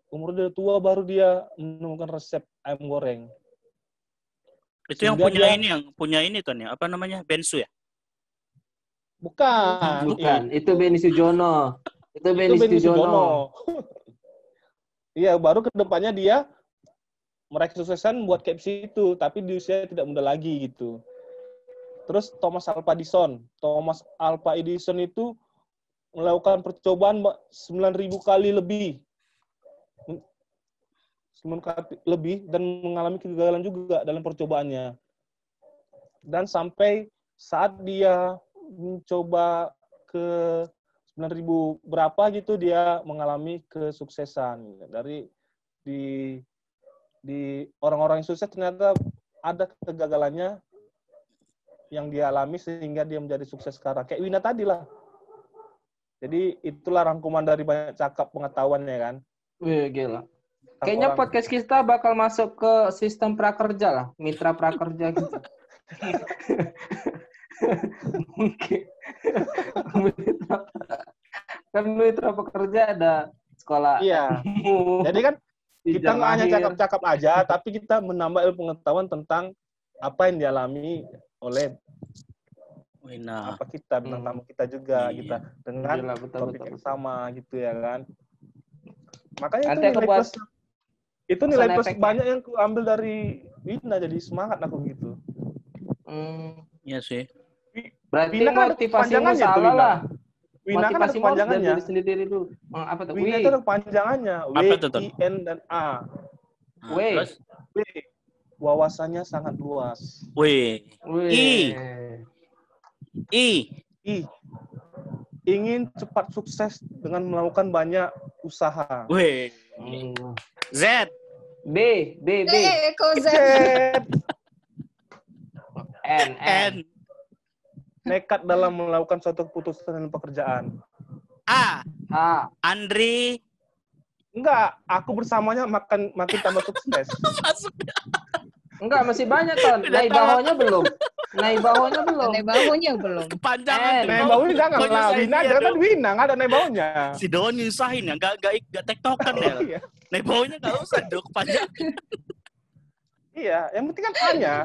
umur dia tua baru dia menemukan resep ayam goreng. Itu yang punya ini Ton ya, apa namanya? Bensu ya? Bukan. Itu Benny Sujono. Iya, baru kedepannya dia meraih kesuksesan buat KFC itu, tapi di usia tidak muda lagi gitu. Terus Thomas Alva Edison itu melakukan percobaan 9.000 kali lebih dan mengalami kegagalan juga dalam percobaannya. Dan sampai saat dia mencoba ke 9.000 berapa gitu, dia mengalami kesuksesan. Dari di orang-orang yang sukses ternyata ada kegagalannya yang dia alami sehingga dia menjadi sukses sekarang. Kayak Wina tadi lah. Jadi itulah rangkuman dari banyak cakap pengetahuannya kan. Wih, gila. Kayaknya podcast kita bakal masuk ke sistem prakerja lah, mitra prakerja gitu. Mungkin. Kan mitra pekerja ada sekolah. Iya. Jadi kan kita nggak hanya cakap-cakap aja, tapi kita menambah ilmu pengetahuan tentang apa yang dialami oleh bintang tamu kita juga, kita dengan topik yang sama gitu ya kan. Makanya itu nilai plus banyak yang aku ambil dari Wina, jadi semangat aku gitu. Iya sih. Berarti motivasimu salah lah. Wina kan ada kepanjangannya. Sendiri dulu. Apa tuh? Wina itu ada kepanjangannya. W, I, N, dan A. W. Wawasannya sangat luas. I. Ingin cepat sukses dengan melakukan banyak usaha. Z. B. Kok Z? N. Nekat dalam melakukan suatu keputusan dalam pekerjaan. A. Andri. Enggak, aku bersamanya makin tambah sukses. Enggak, masih banyak Ton. Dari bawahnya belum. Naik bawahnya belum. Naik bahunya belum. Kepanjangan. Naik baunya jangan lah. Wina jangan kan Wina, nggak ada naik baunya. Si Doan nyusahin ya, nggak tektokan ya. Iya. Naik baunya nggak usah dong kepanjangan. Iya, yang penting kan A-nya.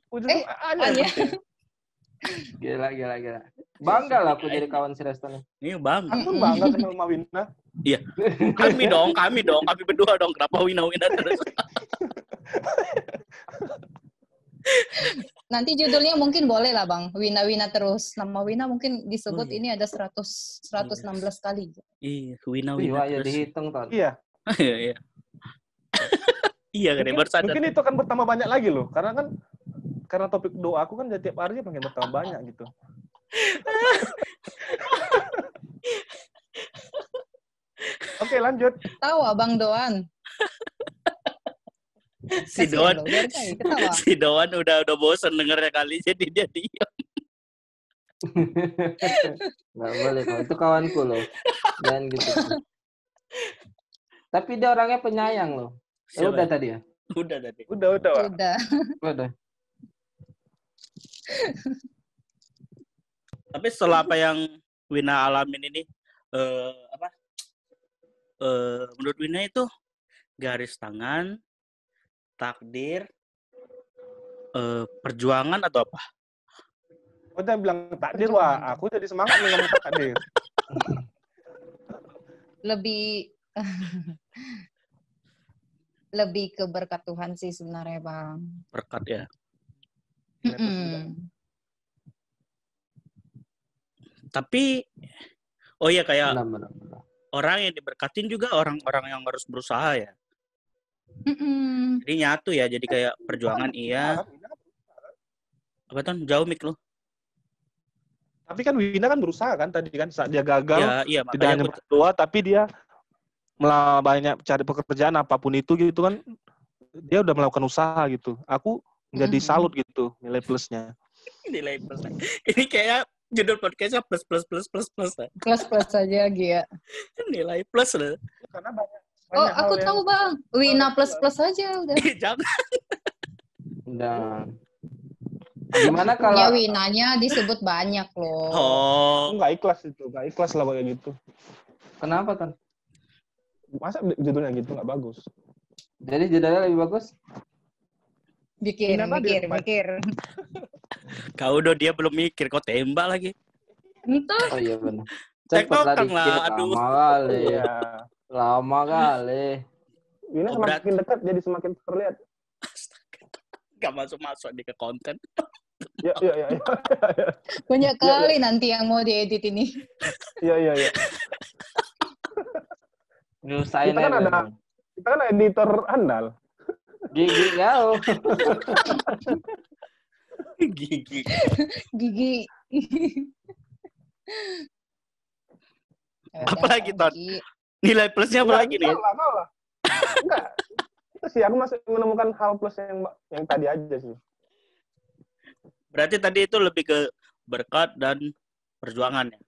Ujung A-nya yang A-nya. penting. Gila. Bangga lah aku jadi kawan si Resto nih. Ini bang. Aku pun bangga kenal sama Wina. Iya. Kami berdua dong. Kenapa Wina terus? Nanti judulnya mungkin boleh lah Bang. Wina terus. Nama Wina mungkin disebut Oh, iya. ini ada 116 kali. Iya, Wina Wah, ya terus. dihitung kan. Iya. Iya. Iya kan, baru sadar. Mungkin itu akan bertambah banyak lagi loh. Karena topik doa aku kan tiap hari makin bertambah banyak gitu. Oke, lanjut. Tahu Abang Doan. Si Kasihan Doan, loh, dari tadi ketawa. si Doan udah bosen dengernya kali, jadi dia diam. Nggak boleh, kalau itu kawanku loh. Jangan gitu. Tapi dia orangnya penyayang loh. Siapa Udah ya? tadi ya? Udah tadi. Udah, Wak. Udah. Tapi setelah apa yang Wina alamin ini, menurut Wina itu garis tangan, takdir, perjuangan atau apa? Udah bilang takdir, Wak. Aku jadi semangat nih ngomong takdir. Lebih ke berkat Tuhan sih sebenarnya Bang. Berkat ya. Tapi, oh iya kayak Benar. orang yang diberkatin juga orang-orang yang harus berusaha ya. Jadi nyatu ya, jadi kayak perjuangan iya. Apa tuh? Jauh mik lo. Tapi kan Wina kan berusaha kan tadi kan saat dia gagal, Ya, iya, tidak hanya makanya berdoa tapi dia banyak cari pekerjaan apapun itu gitu kan. Dia udah melakukan usaha gitu. Aku jadi salut gitu nilai plusnya. nilai plus. Ini kayak judul podcastnya plus. Plus aja Gia. Nilai plus loh. Karena banyak Oh, hal aku yang- tahu Bang. Wina plus aja udah. Jangan. Dan gimana Ya kalau Winanya disebut banyak loh. Oh, nggak ikhlas itu, nggak ikhlas lah kayak gitu. kenapa kan? Masa judulnya gitu nggak bagus? Jadi judulnya lebih bagus? Mikir. kau udah dia belum mikir, kau tembak lagi. Entah. Oh iya benar. Tektokan Cepet lah, dikit, aduh. lama kali. Iya. Lama kali. Wina Oh, semakin dekat jadi semakin terlihat. Gak masuk di ke konten. Ya. Banyak kali nanti yang mau diedit ini. Iya. Nyusahin Kita kan aja, ada- Bang. Kita kan editor andal. Gigi kau. Gigi. Gigi. Apalagi, Ton? Gigi. Nilai plusnya apa lagi nih? Kau lah. Enggak. Itu sih aku masih menemukan hal plus yang tadi aja sih. Berarti tadi itu lebih ke berkat dan perjuangan ya.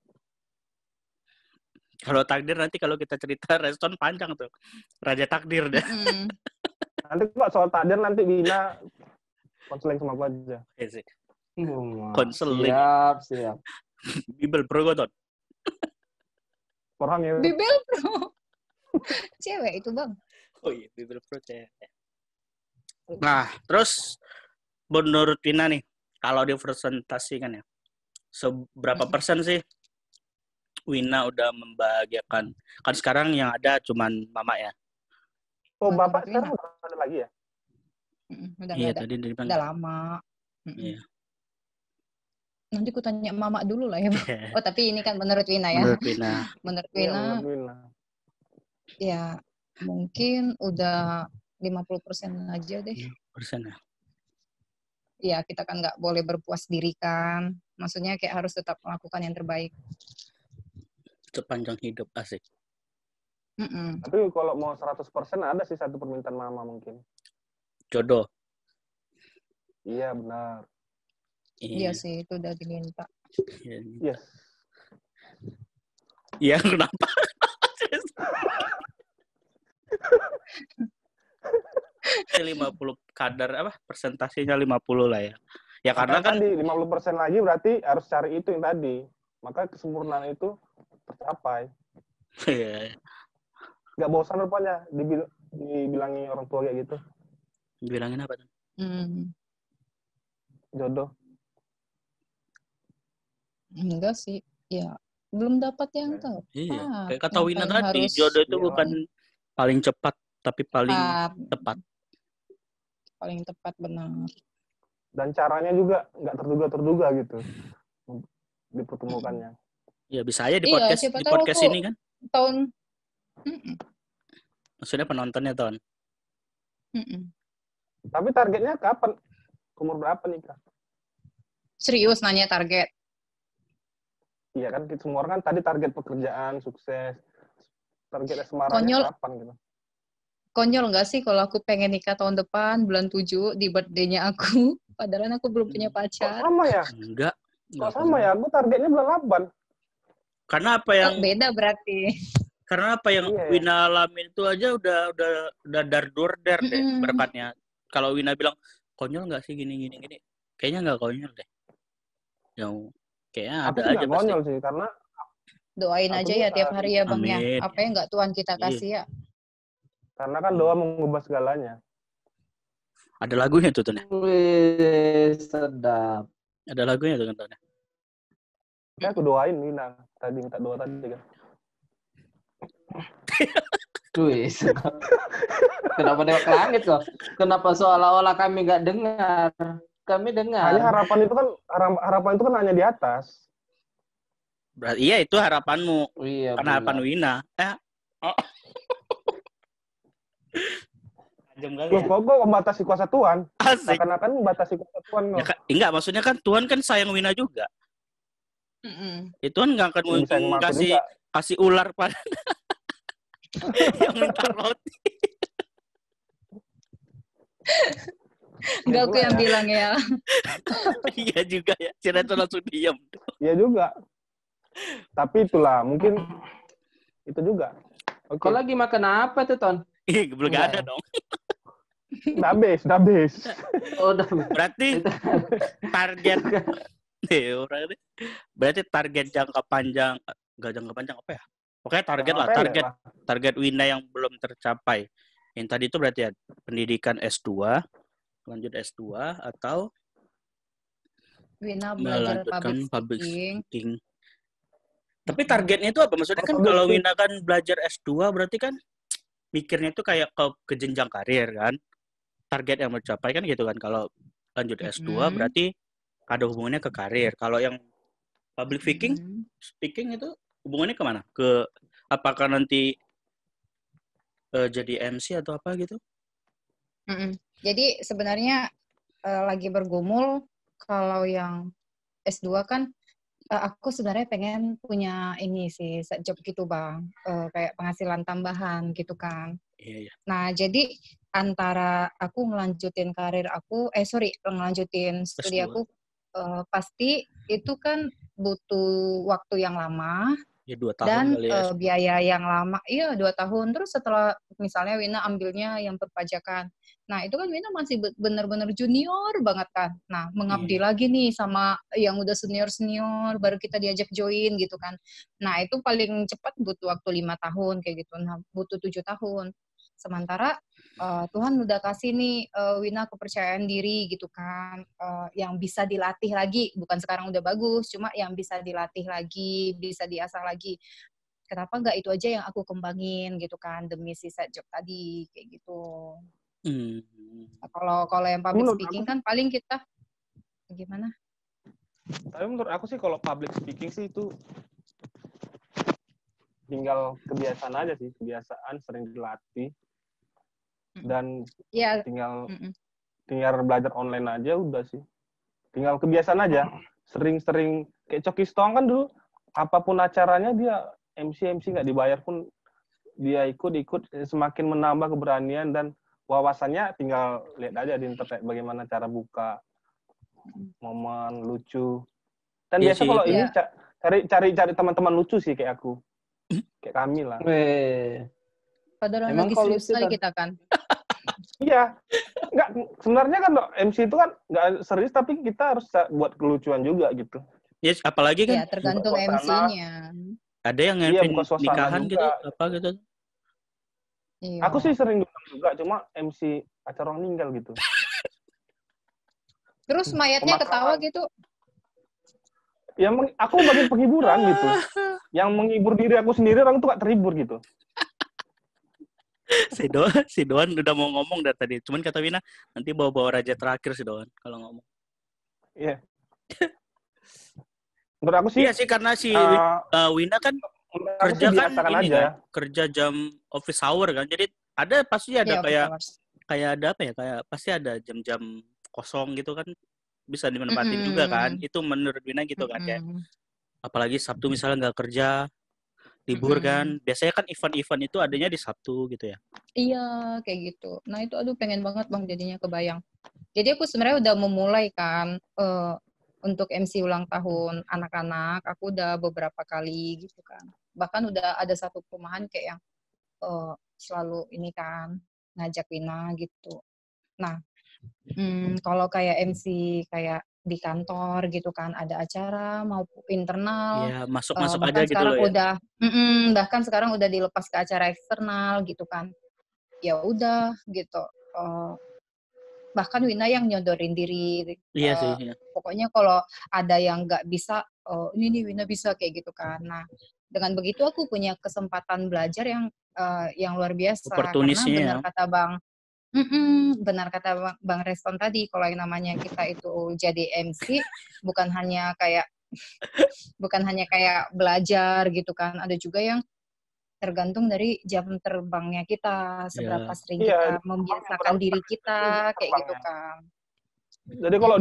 Kalau takdir nanti kalau kita cerita Reston panjang tuh. Raja takdir deh. Nanti kok soal takdir nanti Wina konseling sama aku aja. Iya sih. Konseling. Konseling. Siap. Bibel Progoton. Orang yang Bibel Pro. Cewek itu Bang. Oh iya, Bibel Pro cewek. Nah, terus menurut Wina nih, kalau dipresentasikan ya, seberapa persen sih Wina udah membahagiakan? Kan sekarang yang ada cuman mama ya. Oh, Buat Bapak Wina. sekarang udah ada lagi ya? Udah Iya, nggak ada. tadi dia bilang. Udah lama. Iya. Nanti ku tanya mama dulu lah ya Bang. Oh tapi ini kan menurut Wina ya. Menurut Wina. Menurut Iya, Wina menurut Wina. ya mungkin udah 50% aja deh. Persen ya. Ya kita kan nggak boleh berpuas diri kan. Maksudnya kayak harus tetap melakukan yang terbaik. Sepanjang hidup asik. Tapi kalau mau 100% ada sih satu permintaan mama mungkin. Jodoh. Iya, benar. Iya sih itu udah diminta. Yes. Iya, kenapa? Ini 50 kadar apa? Persentasenya 50 lah ya. Ya karena kan tadi 50% lagi berarti harus cari itu yang tadi. Maka kesempurnaan itu tercapai. Nggak bosan rupanya dibilangi orang tua kayak gitu. Dibilangin apa tuh? Jodoh. Enggak sih. Ya, belum dapat yang tepat. Iya. Kayak kata Wina tadi, harus jodoh itu bukan paling cepat, tapi paling tepat. Paling tepat, benar. Dan caranya juga nggak terduga-terduga gitu dipertemukannya. Ya bisa aja di podcast ini kan. Tahun. Maksudnya penontonnya Ton. Tapi targetnya kapan? Umur berapa nih Kak? Serius nanya target? Iya kan semua orang kan tadi target pekerjaan, sukses. Target asmaranya kapan gitu? Konyol nggak sih kalau aku pengen nikah tahun depan bulan 7 di birthday-nya aku, padahal aku belum punya pacar. Kok sama ya? Enggak. Kok sama ya? Aku targetnya bulan 8. Karena apa yang beda berarti. Karena apa yang Wina alamin itu aja udah dar-dur deh berkatnya. Kalau Wina bilang konyol nggak sih gini. Kayaknya nggak konyol deh. Yang kayaknya ada aja pasti. Konyol sih karena doain aja ya tiap hari ya Bang. Amin. Ya. Apa yang nggak Tuhan kita kasih ya. Karena kan doa mengubah segalanya. Ada lagunya tuh Ton. Wih, sedap. Ada lagunya tuh Ton. Ya aku doain Wina. Tadi minta doa tadi kan. Wih, kenapa nengok ke langit kok? Kenapa seolah-olah kami nggak dengar? Kami dengar. Hanya harapan itu kan hanya di atas. Berarti iya itu harapanmu. Iya. Karena harapan Wina. Loh, kok membatasi kuasa Tuhan? Akan membatasi kuasa Tuhan. Ya, enggak, maksudnya kan Tuhan kan sayang Wina juga. Itu kan nggak akan kasih ular pada yang minta roti. Enggak aku yang bilang ya. Iya juga ya. Cina itu langsung diam. Iya juga. Tapi itulah mungkin itu juga. Kok lagi makan apa tuh Ton? Belum ada dong. Udah habis. Oh, udah. Berarti target berarti target jangka panjang, enggak jangka panjang apa ya? Pokoknya target Wina yang belum tercapai. Yang tadi itu berarti ya pendidikan S2, lanjut S2 atau Wina belajar public speaking. Tapi targetnya itu apa? Maksudnya kan kalau Wina kan belajar S2 berarti kan mikirnya itu kayak ke jenjang karir kan. Target yang mencapai kan gitu kan. Kalau lanjut S2 berarti ada hubungannya ke karir. Kalau yang public speaking itu hubungannya kemana? Ke apakah nanti jadi MC atau apa gitu? Jadi sebenarnya lagi bergumul kalau yang S2 kan aku sebenarnya pengen punya ini sih job gitu Bang, kayak penghasilan tambahan gitu kan. Iya. Nah jadi antara aku ngelanjutin ngelanjutin studi S2. Aku pasti itu kan butuh waktu yang lama. Ya 2 tahun dan kali ya. Biaya yang lama. Iya 2 tahun. Terus setelah misalnya Wina ambilnya yang perpajakan. Nah itu kan Wina masih benar-benar junior banget kan. Nah mengabdi lagi nih sama yang udah senior baru kita diajak join gitu kan. Nah itu paling cepat butuh waktu 5 tahun kayak gitu. Nah butuh 7 tahun. Sementara Tuhan udah kasih nih Wina kepercayaan diri gitu kan, yang bisa dilatih lagi, bukan sekarang udah bagus, cuma yang bisa dilatih lagi, bisa diasah lagi. Kenapa nggak itu aja yang aku kembangin gitu kan demi si side job tadi kayak gitu. Nah, kalau yang public speaking kan paling kita gimana? Tapi menurut aku sih kalau public speaking sih itu tinggal kebiasaan aja sih, kebiasaan sering dilatih. Dan tinggal belajar online aja udah sih. Tinggal kebiasaan aja. Sering-sering kayak Coki Stong kan dulu apapun acaranya dia MC nggak dibayar pun dia ikut semakin menambah keberanian dan wawasannya. Tinggal lihat aja di internet bagaimana cara buka momen lucu. Dan biasa kalau ini cari teman-teman lucu sih kayak aku. Kayak kami lah. Padahal lagi serius sekali kita kan. Iya. Enggak, sebenarnya kan MC itu kan nggak serius, tapi kita harus buat kelucuan juga gitu. Yes, apalagi kan Ya, tergantung MC-nya. ada yang buka suasana nikahan juga. gitu, apa gitu. Iya. Aku sih sering juga, cuma MC acara orang meninggal gitu. Terus mayatnya ketawa gitu. Ya, aku bagian penghiburan gitu. Yang menghibur diri aku sendiri, orang tuh gak terhibur gitu. Si Doan udah mau ngomong dari tadi. Cuman kata Wina, nanti bawa-bawa raja terakhir si Doan kalau ngomong. Iya. Menurut aku sih. Iya sih, karena si Wina kan kerja kan ini aja. Kan, kerja jam office hour kan. Jadi pasti ada kayak ada apa ya, kayak pasti ada jam-jam kosong gitu kan, bisa dimanfaatin juga kan. Itu menurut Wina gitu kan, kayak apalagi Sabtu misalnya nggak kerja, libur kan, biasanya kan event-event itu adanya di Sabtu gitu ya. Iya, kayak gitu. Nah itu aduh pengen banget Bang jadinya kebayang. Jadi aku sebenarnya udah memulai kan untuk MC ulang tahun anak-anak, aku udah beberapa kali gitu kan. Bahkan udah ada satu perumahan kayak yang selalu ini kan ngajak Wina gitu. Nah, kalau kayak MC kayak di kantor gitu kan ada acara mau internal, ya, masuk aja gitu sekarang loh udah, bahkan sekarang udah dilepas ke acara eksternal gitu kan. Ya udah gitu. Bahkan Wina yang nyodorin diri. Iya sih. Iya. Pokoknya kalau ada yang nggak bisa, ini nih Wina bisa kayak gitu kan. Nah, dengan begitu aku punya kesempatan belajar yang luar biasa. Karena benar kata Bang Reston tadi, kalau yang namanya kita itu jadi MC bukan hanya kayak belajar gitu kan. Ada juga yang tergantung dari jam terbangnya kita, seberapa sering kita membiasakan diri kita kayak gitu kan. Jadi kalau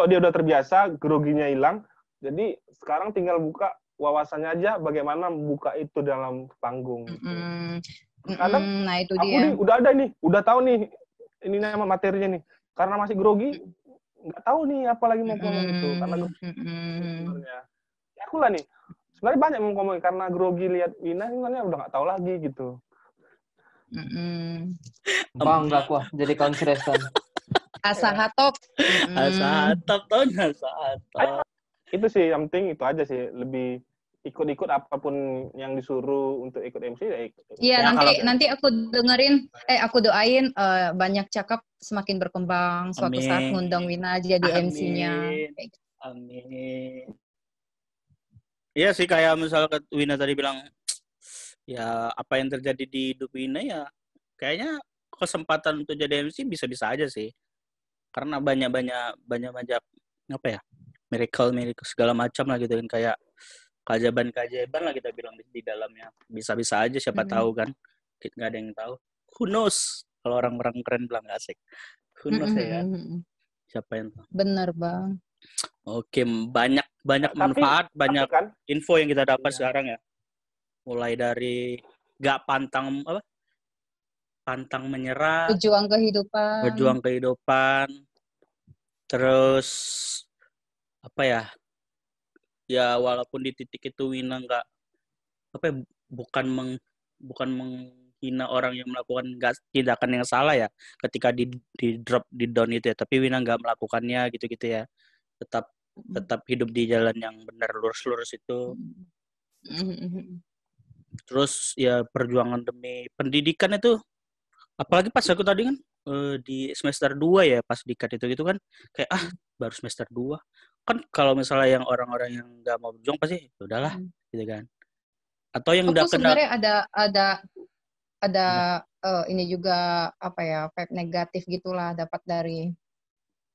dia udah terbiasa, groginya hilang. Jadi sekarang tinggal buka wawasannya aja bagaimana buka itu dalam panggung. Kadang nah itu aku dia. Udah tahu nih ini nama materinya nih. Karena masih grogi, nggak tahu nih apa lagi mau ngomong itu. Karena sebenarnya. Ya aku lah nih. Sebenarnya banyak yang ngomong karena grogi lihat Wina, sebenarnya udah nggak tahu lagi gitu. Bangga aku jadi konseresan. Asahatop. Asahatop. Itu sih yang penting, itu aja sih, lebih ikut-ikut apapun yang disuruh untuk ikut MC ya ikut. Iya, nanti aku aku doain banyak cakap semakin berkembang, suatu saat ngundang Wina jadi MC-nya. Amin. Iya sih, kayak misalnya Wina tadi bilang, ya apa yang terjadi di hidup Wina ya kayaknya kesempatan untuk jadi MC bisa-bisa aja sih. Karena banyak apa ya, miracle segala macam lah gitu kan, kayak keajaiban lah kita bilang di dalamnya. Bisa-bisa aja, siapa tahu kan, nggak ada yang tahu. Who knows, kalau orang-orang keren bilang nggak asik. Who knows ya kan, siapa yang tahu. Bener Bang. Oke, banyak manfaat, banyak info yang kita dapat sekarang ya. Mulai dari gak pantang menyerah, berjuang kehidupan, terus apa ya walaupun di titik itu Wina nggak bukan menghina orang yang melakukan tindakan yang salah ya, ketika di drop di down itu ya, tapi Wina nggak melakukannya gitu ya, tetap hidup di jalan yang benar, lurus itu. Terus ya perjuangan demi pendidikan itu, apalagi pas aku tadi kan di semester 2 ya, pas dikat itu gitu kan, kayak baru semester 2 kan, kalau misalnya yang orang-orang yang nggak mau berjuang pasti udahlah gitu kan. Atau yang udah kenal, sebenarnya ada ini juga apa ya, vibe negatif gitulah dapat dari,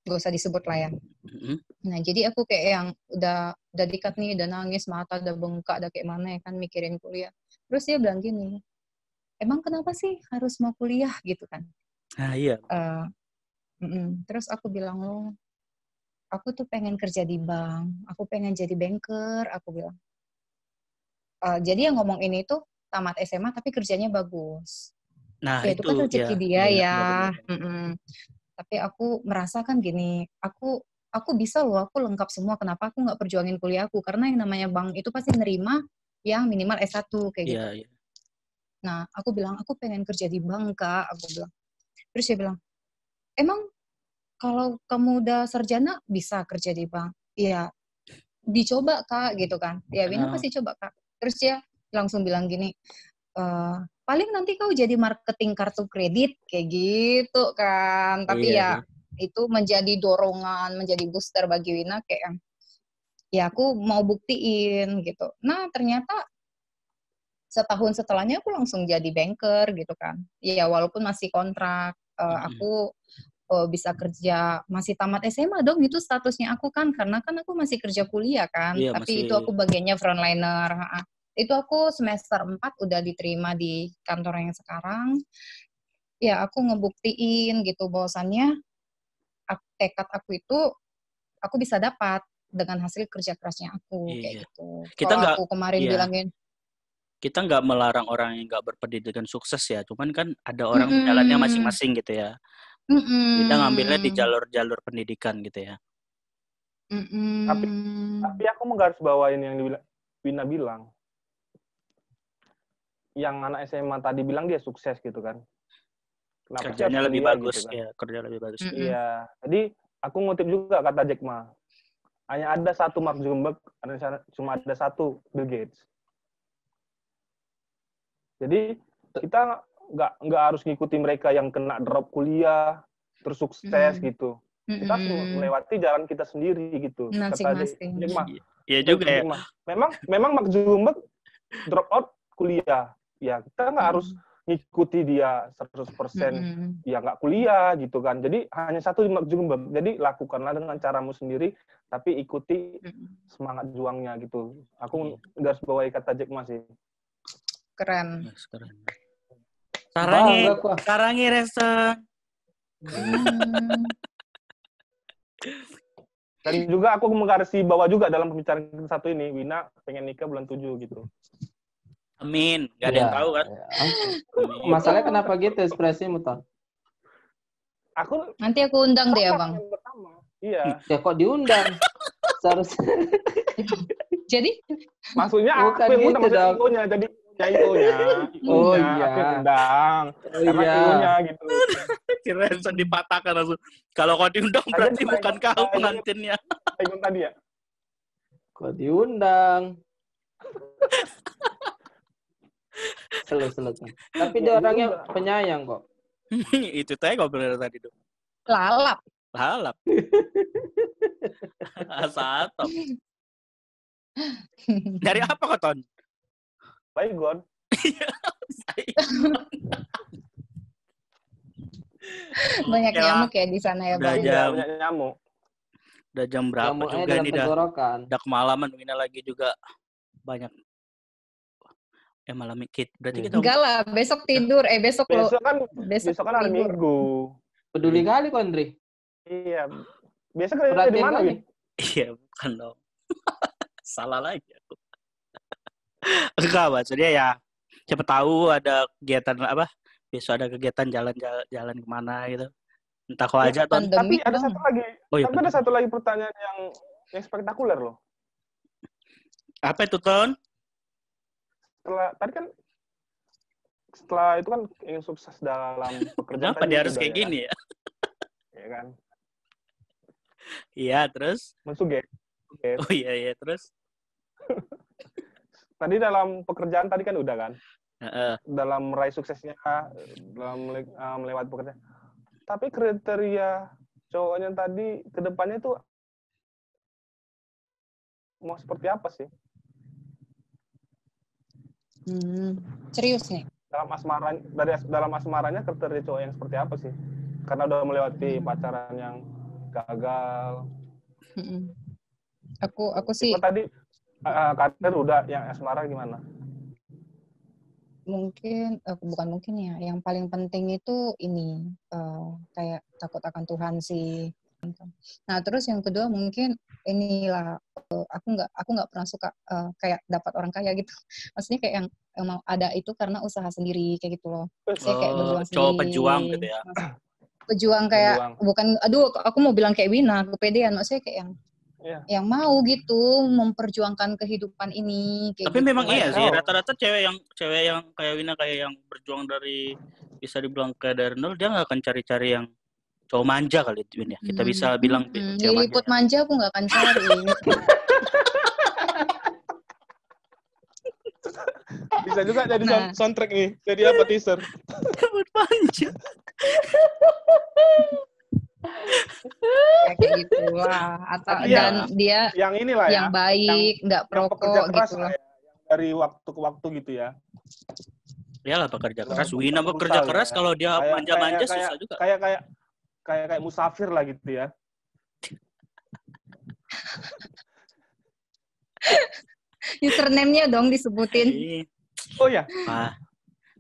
gak usah disebut lah ya. Nah jadi aku kayak yang udah dikat nih, udah nangis, mata udah bengkak, udah kayak mana ya kan, mikirin kuliah. Terus dia bilang gini, emang kenapa sih harus mau kuliah gitu kan? Nah iya. Terus aku bilang, aku tuh pengen kerja di bank, aku pengen jadi banker, aku bilang. Jadi yang ngomong ini tuh tamat SMA tapi kerjanya bagus. Nah ya itu kan rezeki dia ya. Tapi aku merasakan gini, aku bisa loh, aku lengkap semua, kenapa aku nggak perjuangin kuliahku? Karena yang namanya bank itu pasti nerima yang minimal S1 kayak gitu. Yeah. Nah, aku bilang, aku pengen kerja di bank, Kak. Aku bilang, Terus dia bilang, emang kalau kamu udah sarjana bisa kerja di bank? Iya, dicoba Kak gitu kan. Ya Wina pasti coba Kak. Terus dia langsung bilang gini, paling nanti kau jadi marketing kartu kredit kayak gitu kan. Tapi ya itu menjadi dorongan, menjadi booster bagi Wina kayak ya aku mau buktiin gitu. Nah ternyata setahun setelahnya aku langsung jadi banker gitu kan. Ya walaupun masih kontrak, aku bisa kerja masih tamat SMA dong itu statusnya aku kan, karena kan aku masih kerja kuliah kan. Iya, tapi masih... itu aku bagiannya frontliner. Itu aku semester 4 udah diterima di kantor yang sekarang. Ya aku ngebuktiin gitu bahwasannya tekad aku itu aku bisa dapat dengan hasil kerja kerasnya aku kayak gitu. Kalau aku kemarin bilangin kita nggak melarang orang yang nggak berpendidikan sukses ya, cuman kan ada orang jalannya masing-masing gitu ya. Kita ngambilnya di jalur-jalur pendidikan gitu ya. Tapi aku menggarisbawain yang Wina bilang. Yang anak SMA tadi bilang dia sukses gitu kan. Kenapa kerjanya lebih bagus gitu kan? ya, kerja lebih bagus. Iya. Jadi aku ngutip juga kata Jack Ma. Hanya ada satu Mark Zuckerberg, cuma ada satu Bill Gates. Jadi kita nggak harus ngikuti mereka yang kena drop kuliah terus sukses gitu. Kita harus melewati jalan kita sendiri gitu. Masing-masing. Iya juga ya. Memang Mark Zuckerberg drop out kuliah. Ya kita nggak harus ngikuti dia 100%. Ya nggak kuliah gitu kan. Jadi hanya satu Mark Zuckerberg. Jadi lakukanlah dengan caramu sendiri, tapi ikuti semangat juangnya gitu. Aku garis bawahi kata Jack Ma sih. Keren. Sarangi Resen. Dan juga aku menggarisbawahi bawah juga dalam pembicaraan kita satu ini, Wina pengen nikah bulan 7 gitu. Amin. Gak ada yang tahu kan. Masalahnya kenapa gitu ekspresimu, Ton? Nanti aku undang deh, Bang. Iya. Ya kok diundang? Seharusnya. Jadi? Maksudnya aku yang undang, maksudnya ibunya. Jadi ibunya. Oh iya. Aku yang undang. Karena ibunya gitu. Kira-kira dipatahkan langsung. Kalau kau diundang berarti bukan kau pengantinnya. Ikut tadi ya? Kok diundang? Selu. Tapi dia orangnya penyayang kok. Itu tadi kau bilang tadi tuh. Lalap. Asatop. Dari apa kau, Ton? Baygon. Banyak nyamuk ya di sana ya, Bang. Banyak nyamuk. Udah jam berapa nyamuk juga ini udah kemalaman, Wina lagi juga banyak. Malam kita berarti kita enggak lah, besok tidur. Besok kan hari Minggu. Peduli kali kok, Andri. Iya. Biasa kerja di mana, Win? Iya, bukan dong. Salah lagi aku. Enggak, maksudnya ya siapa tahu ada kegiatan apa? Besok ada kegiatan jalan kemana gitu. Entah kau aja, Ton. Tapi ada satu lagi. Ada satu lagi pertanyaan yang spektakuler loh. Apa itu, Ton? Setelah itu kan ingin sukses dalam pekerjaan. Kenapa dia harus kayak gini ya? Iya kan? Iya, terus? Mensuget. Oh iya, terus? Tadi dalam pekerjaan tadi kan udah kan? Dalam meraih suksesnya, dalam melewati pekerjaan. Tapi kriteria cowoknya tadi ke depannya itu mau seperti apa sih? Serius nih? Dalam asmaranya kriteria cowok yang seperti apa sih? Karena udah melewati pacaran yang gagal. Aku sih. Tadi karir udah, yang asmara gimana? Bukan mungkin ya. Yang paling penting itu ini kayak takut akan Tuhan sih. Nah terus yang kedua mungkin inilah aku nggak pernah suka kayak dapat orang kaya gitu. Maksudnya kayak yang mau ada itu karena usaha sendiri kayak gitu loh. Saya kayak berjuang sendiri. Cowok pejuang gitu ya. Pejuang kayak bukan. Aduh, aku mau bilang kayak Wina, kepedean. Maksudnya kayak yang mau gitu memperjuangkan kehidupan ini. Kayak tapi gitu. Memang iya sih rata-rata cewek yang kayak Wina kayak yang berjuang dari bisa dibilang kayak dari nol, dia nggak akan cari-cari yang cowok manja kali itu ya. Kita bisa bilang Liliput manja aku nggak akan cari. Bisa juga jadi soundtrack nih. Jadi apa teaser? Liliput manja. Ya, kayak gitulah. Atau dan dia yang inilah yang baik, nggak perokok gitu lah. Ya, dari waktu ke waktu gitu ya. Iyalah pekerja keras. Wina bekerja keras, kalau dia manja-manja susah juga. Kayak musafir lah gitu ya. Username-nya dong disebutin. Oh ya.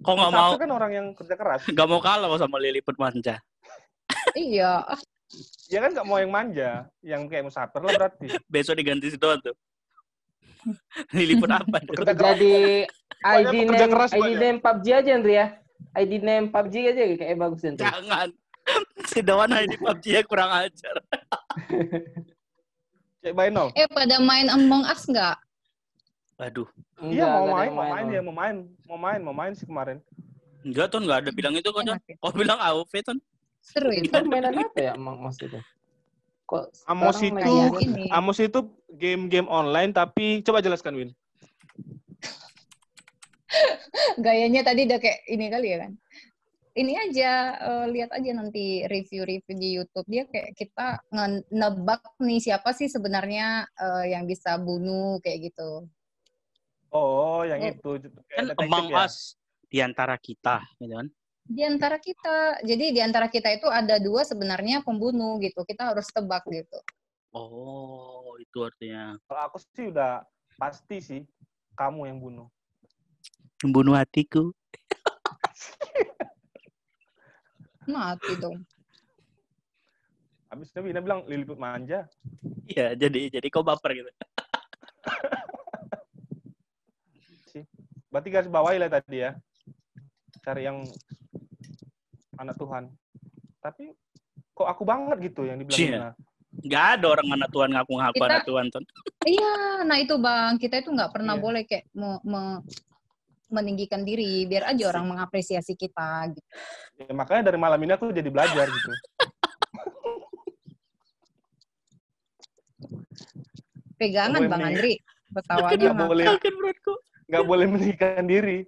Kok nggak mau? Kan orang yang kerja keras. Nggak mau kalah sama Liliput manja. Iya. Ya kan nggak mau yang manja, yang kayak musafir lah berarti. Besok diganti si doang tuh. Liliput apa? Jadi ID name PUBG aja Andri ya. ID name PUBG aja kayak bagus Andri. Jangan. Si Dawan ID PUBG-nya kurang ajar. Cek Bainol. Pada main Among Us nggak? Aduh. Iya mau main sih kemarin. Enggak Ton, nggak ada bilang itu kok Ton. Kok bilang AOV Ton? Seru itu. Mainan apa ya Amos itu? Kok Amos itu game-game online, tapi coba jelaskan Win. Gayanya tadi udah kayak ini kali ya kan. Ini aja lihat aja nanti review-review di YouTube, dia kayak kita nebak nih siapa sih sebenarnya yang bisa bunuh kayak gitu. Oh, yang itu kan Among Us di antara kita, gitu kan? Di antara kita. Jadi di antara kita itu ada 2 sebenarnya pembunuh gitu. Kita harus tebak gitu. Oh, itu artinya. Kalau aku sih udah pasti sih kamu yang bunuh. Membunuh hatiku. Mati dong. Habis Wina bilang Liliput manja. Iya, jadi kau baper gitu. Berarti garis bawahi lah tadi ya. Cari yang anak Tuhan. Tapi kok aku banget gitu yang dibilang Wina. Nggak ada orang anak Tuhan ngaku-ngaku anak Tuhan. Iya, nah itu Bang. Kita itu nggak pernah boleh kayak meninggikan diri. Biar aja orang mengapresiasi kita. Gitu. Ya, makanya dari malam ini aku jadi belajar gitu. Pegangan Bang Andri. Ketawanya nggak boleh meninggikan diri.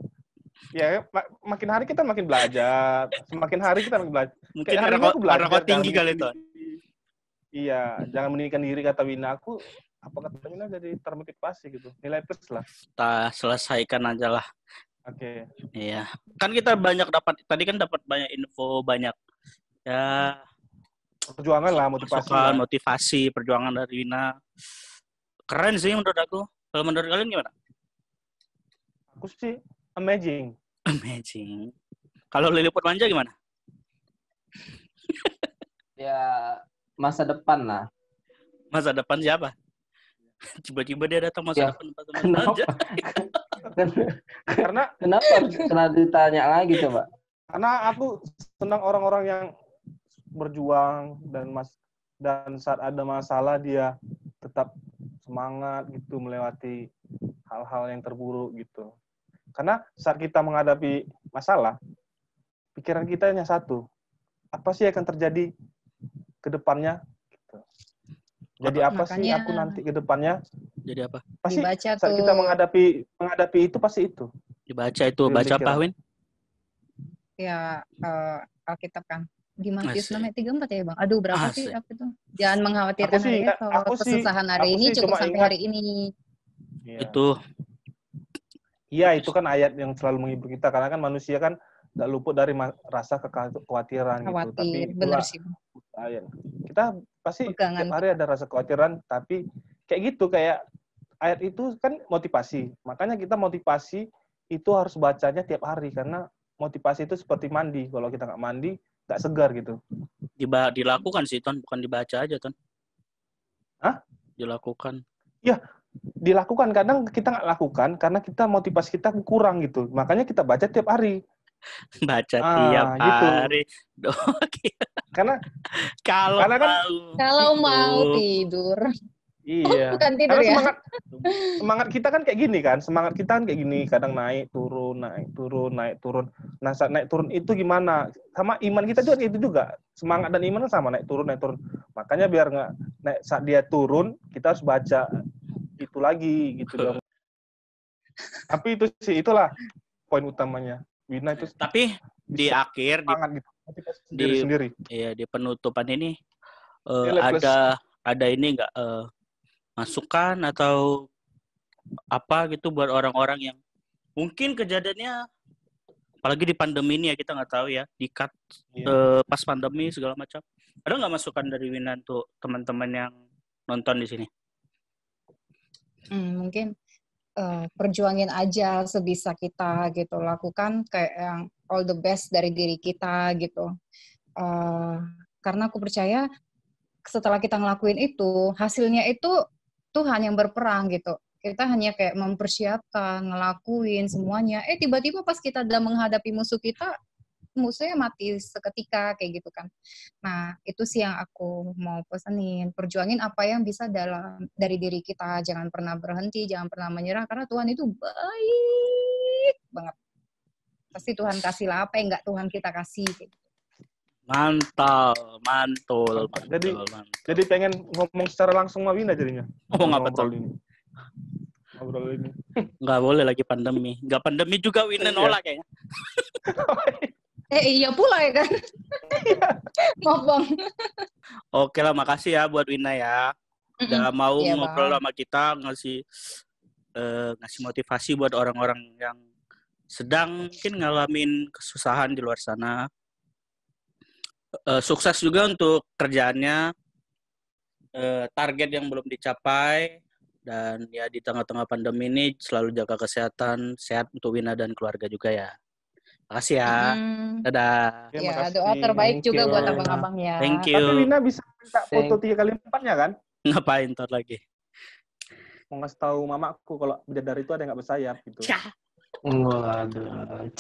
Ya, makin hari kita makin belajar. Semakin hari kita makin belajar. Mungkin karena kau tinggi kali itu. Iya, jangan meninggikan diri kata Wina. Apa kata Wina jadi termotivasi gitu. Nilai plus lah. Kita selesaikan aja lah. Oke. Iya. Kan kita tadi kan dapat banyak info, banyak ya perjuangan lah, motivasi perjuangan dari Wina. Keren sih menurut aku. Kalau menurut kalian gimana? Aku sih amazing. Kalau Liliput manja gimana? Ya masa depan lah. Masa depan siapa? Tiba-tiba dia datang masa depan. Kenapa? Kenapa pernah ditanya lagi coba? Karena aku senang orang-orang yang berjuang dan saat ada masalah dia tetap semangat gitu melewati hal-hal yang terburuk gitu. Karena saat kita menghadapi masalah, pikiran kita hanya satu. Apa sih yang akan terjadi ke depannya? Gitu. Jadi apa sih aku nanti ke depannya? Jadi apa? Pasti saat kita menghadapi itu pasti itu. Dibaca itu. Baca apa, Win? Ya, Alkitab kan. Gimana Matius 6:34 ya, Bang? Aduh, berapa sih apa itu? Jangan mengkhawatirkan hari esok. Kesusahan hari ini cukup sampai hari ini. Ya. Itu. Iya, itu kan ayat yang selalu menghibur kita. Karena kan manusia kan nggak luput dari rasa kekhawatiran gitu. Tapi benar sih. Kita pasti setiap hari ada rasa kekhawatiran. Tapi kayak gitu, kayak ayat itu kan motivasi. Makanya kita motivasi itu harus bacanya tiap hari. Karena motivasi itu seperti mandi. Kalau kita nggak mandi, nggak segar gitu. Dilakukan sih, Ton. Bukan dibaca aja, Ton. Hah? Dilakukan. Ya, dilakukan. Kadang kita nggak lakukan karena kita motivasi kita kurang gitu. Makanya kita baca tiap hari. Baca tiap gitu. hari. Karena kalau mau tidur. Iya. Bukan tidur Karena ya. semangat kita kan kayak gini kan. Semangat kita kan kayak gini, kadang naik turun, naik turun, naik turun. Nah, saat naik turun itu gimana? Sama iman kita juga itu juga. Semangat dan iman kan sama, naik turun, naik turun. Makanya biar nggak naik saat dia turun, kita harus baca itu lagi gitu dong. Tapi itu sih itulah poin utamanya. Wina itu Tapi di akhir semangat gitu. Sendiri. Iya, di penutupan ini Plus. ada ini enggak masukan atau apa gitu buat orang-orang yang mungkin kejadiannya apalagi di pandemi ini ya, kita nggak tahu ya, di-cut pas pandemi segala macam. Ada nggak masukan dari Wina untuk teman-teman yang nonton di sini? Mungkin perjuangin aja sebisa kita gitu, lakukan kayak yang all the best dari diri kita gitu. Karena aku percaya setelah kita ngelakuin itu, hasilnya itu Tuhan yang berperang gitu. Kita hanya kayak mempersiapkan, ngelakuin semuanya. Tiba-tiba pas kita udah menghadapi musuh kita, musuhnya mati seketika kayak gitu kan. Nah, itu sih yang aku mau pesenin. Perjuangin apa yang bisa dari diri kita. Jangan pernah berhenti, jangan pernah menyerah. Karena Tuhan itu baik banget. Pasti Tuhan kasih lah apa yang nggak Tuhan kita kasih. Gitu. Mantul. Jadi pengen ngomong secara langsung sama Wina jadinya. Ngomong apa tuh? Ngobrol ini. Nggak boleh lagi pandemi. Nggak pandemi juga Wina nolak kayaknya. Iya pula ya kan. Maaf bang. Oke lah, makasih ya buat Wina ya. Udah mau ngobrol sama kita, ngasih motivasi buat orang-orang yang sedang mungkin ngalamin kesusahan di luar sana. Sukses juga untuk kerjaannya, target yang belum dicapai, dan ya di tengah-tengah pandemi ini selalu jaga kesehatan, sehat untuk Wina dan keluarga juga ya. Makasih ya. Dadah. Ya, doa terbaik juga buat abang-abang ya. Thank you. Tapi Wina bisa minta foto 3x4-nya kan? Ngapain ntar lagi? Mau ngasih tahu mamaku kalau bidadari itu ada yang nggak bersayap gitu. Waduh.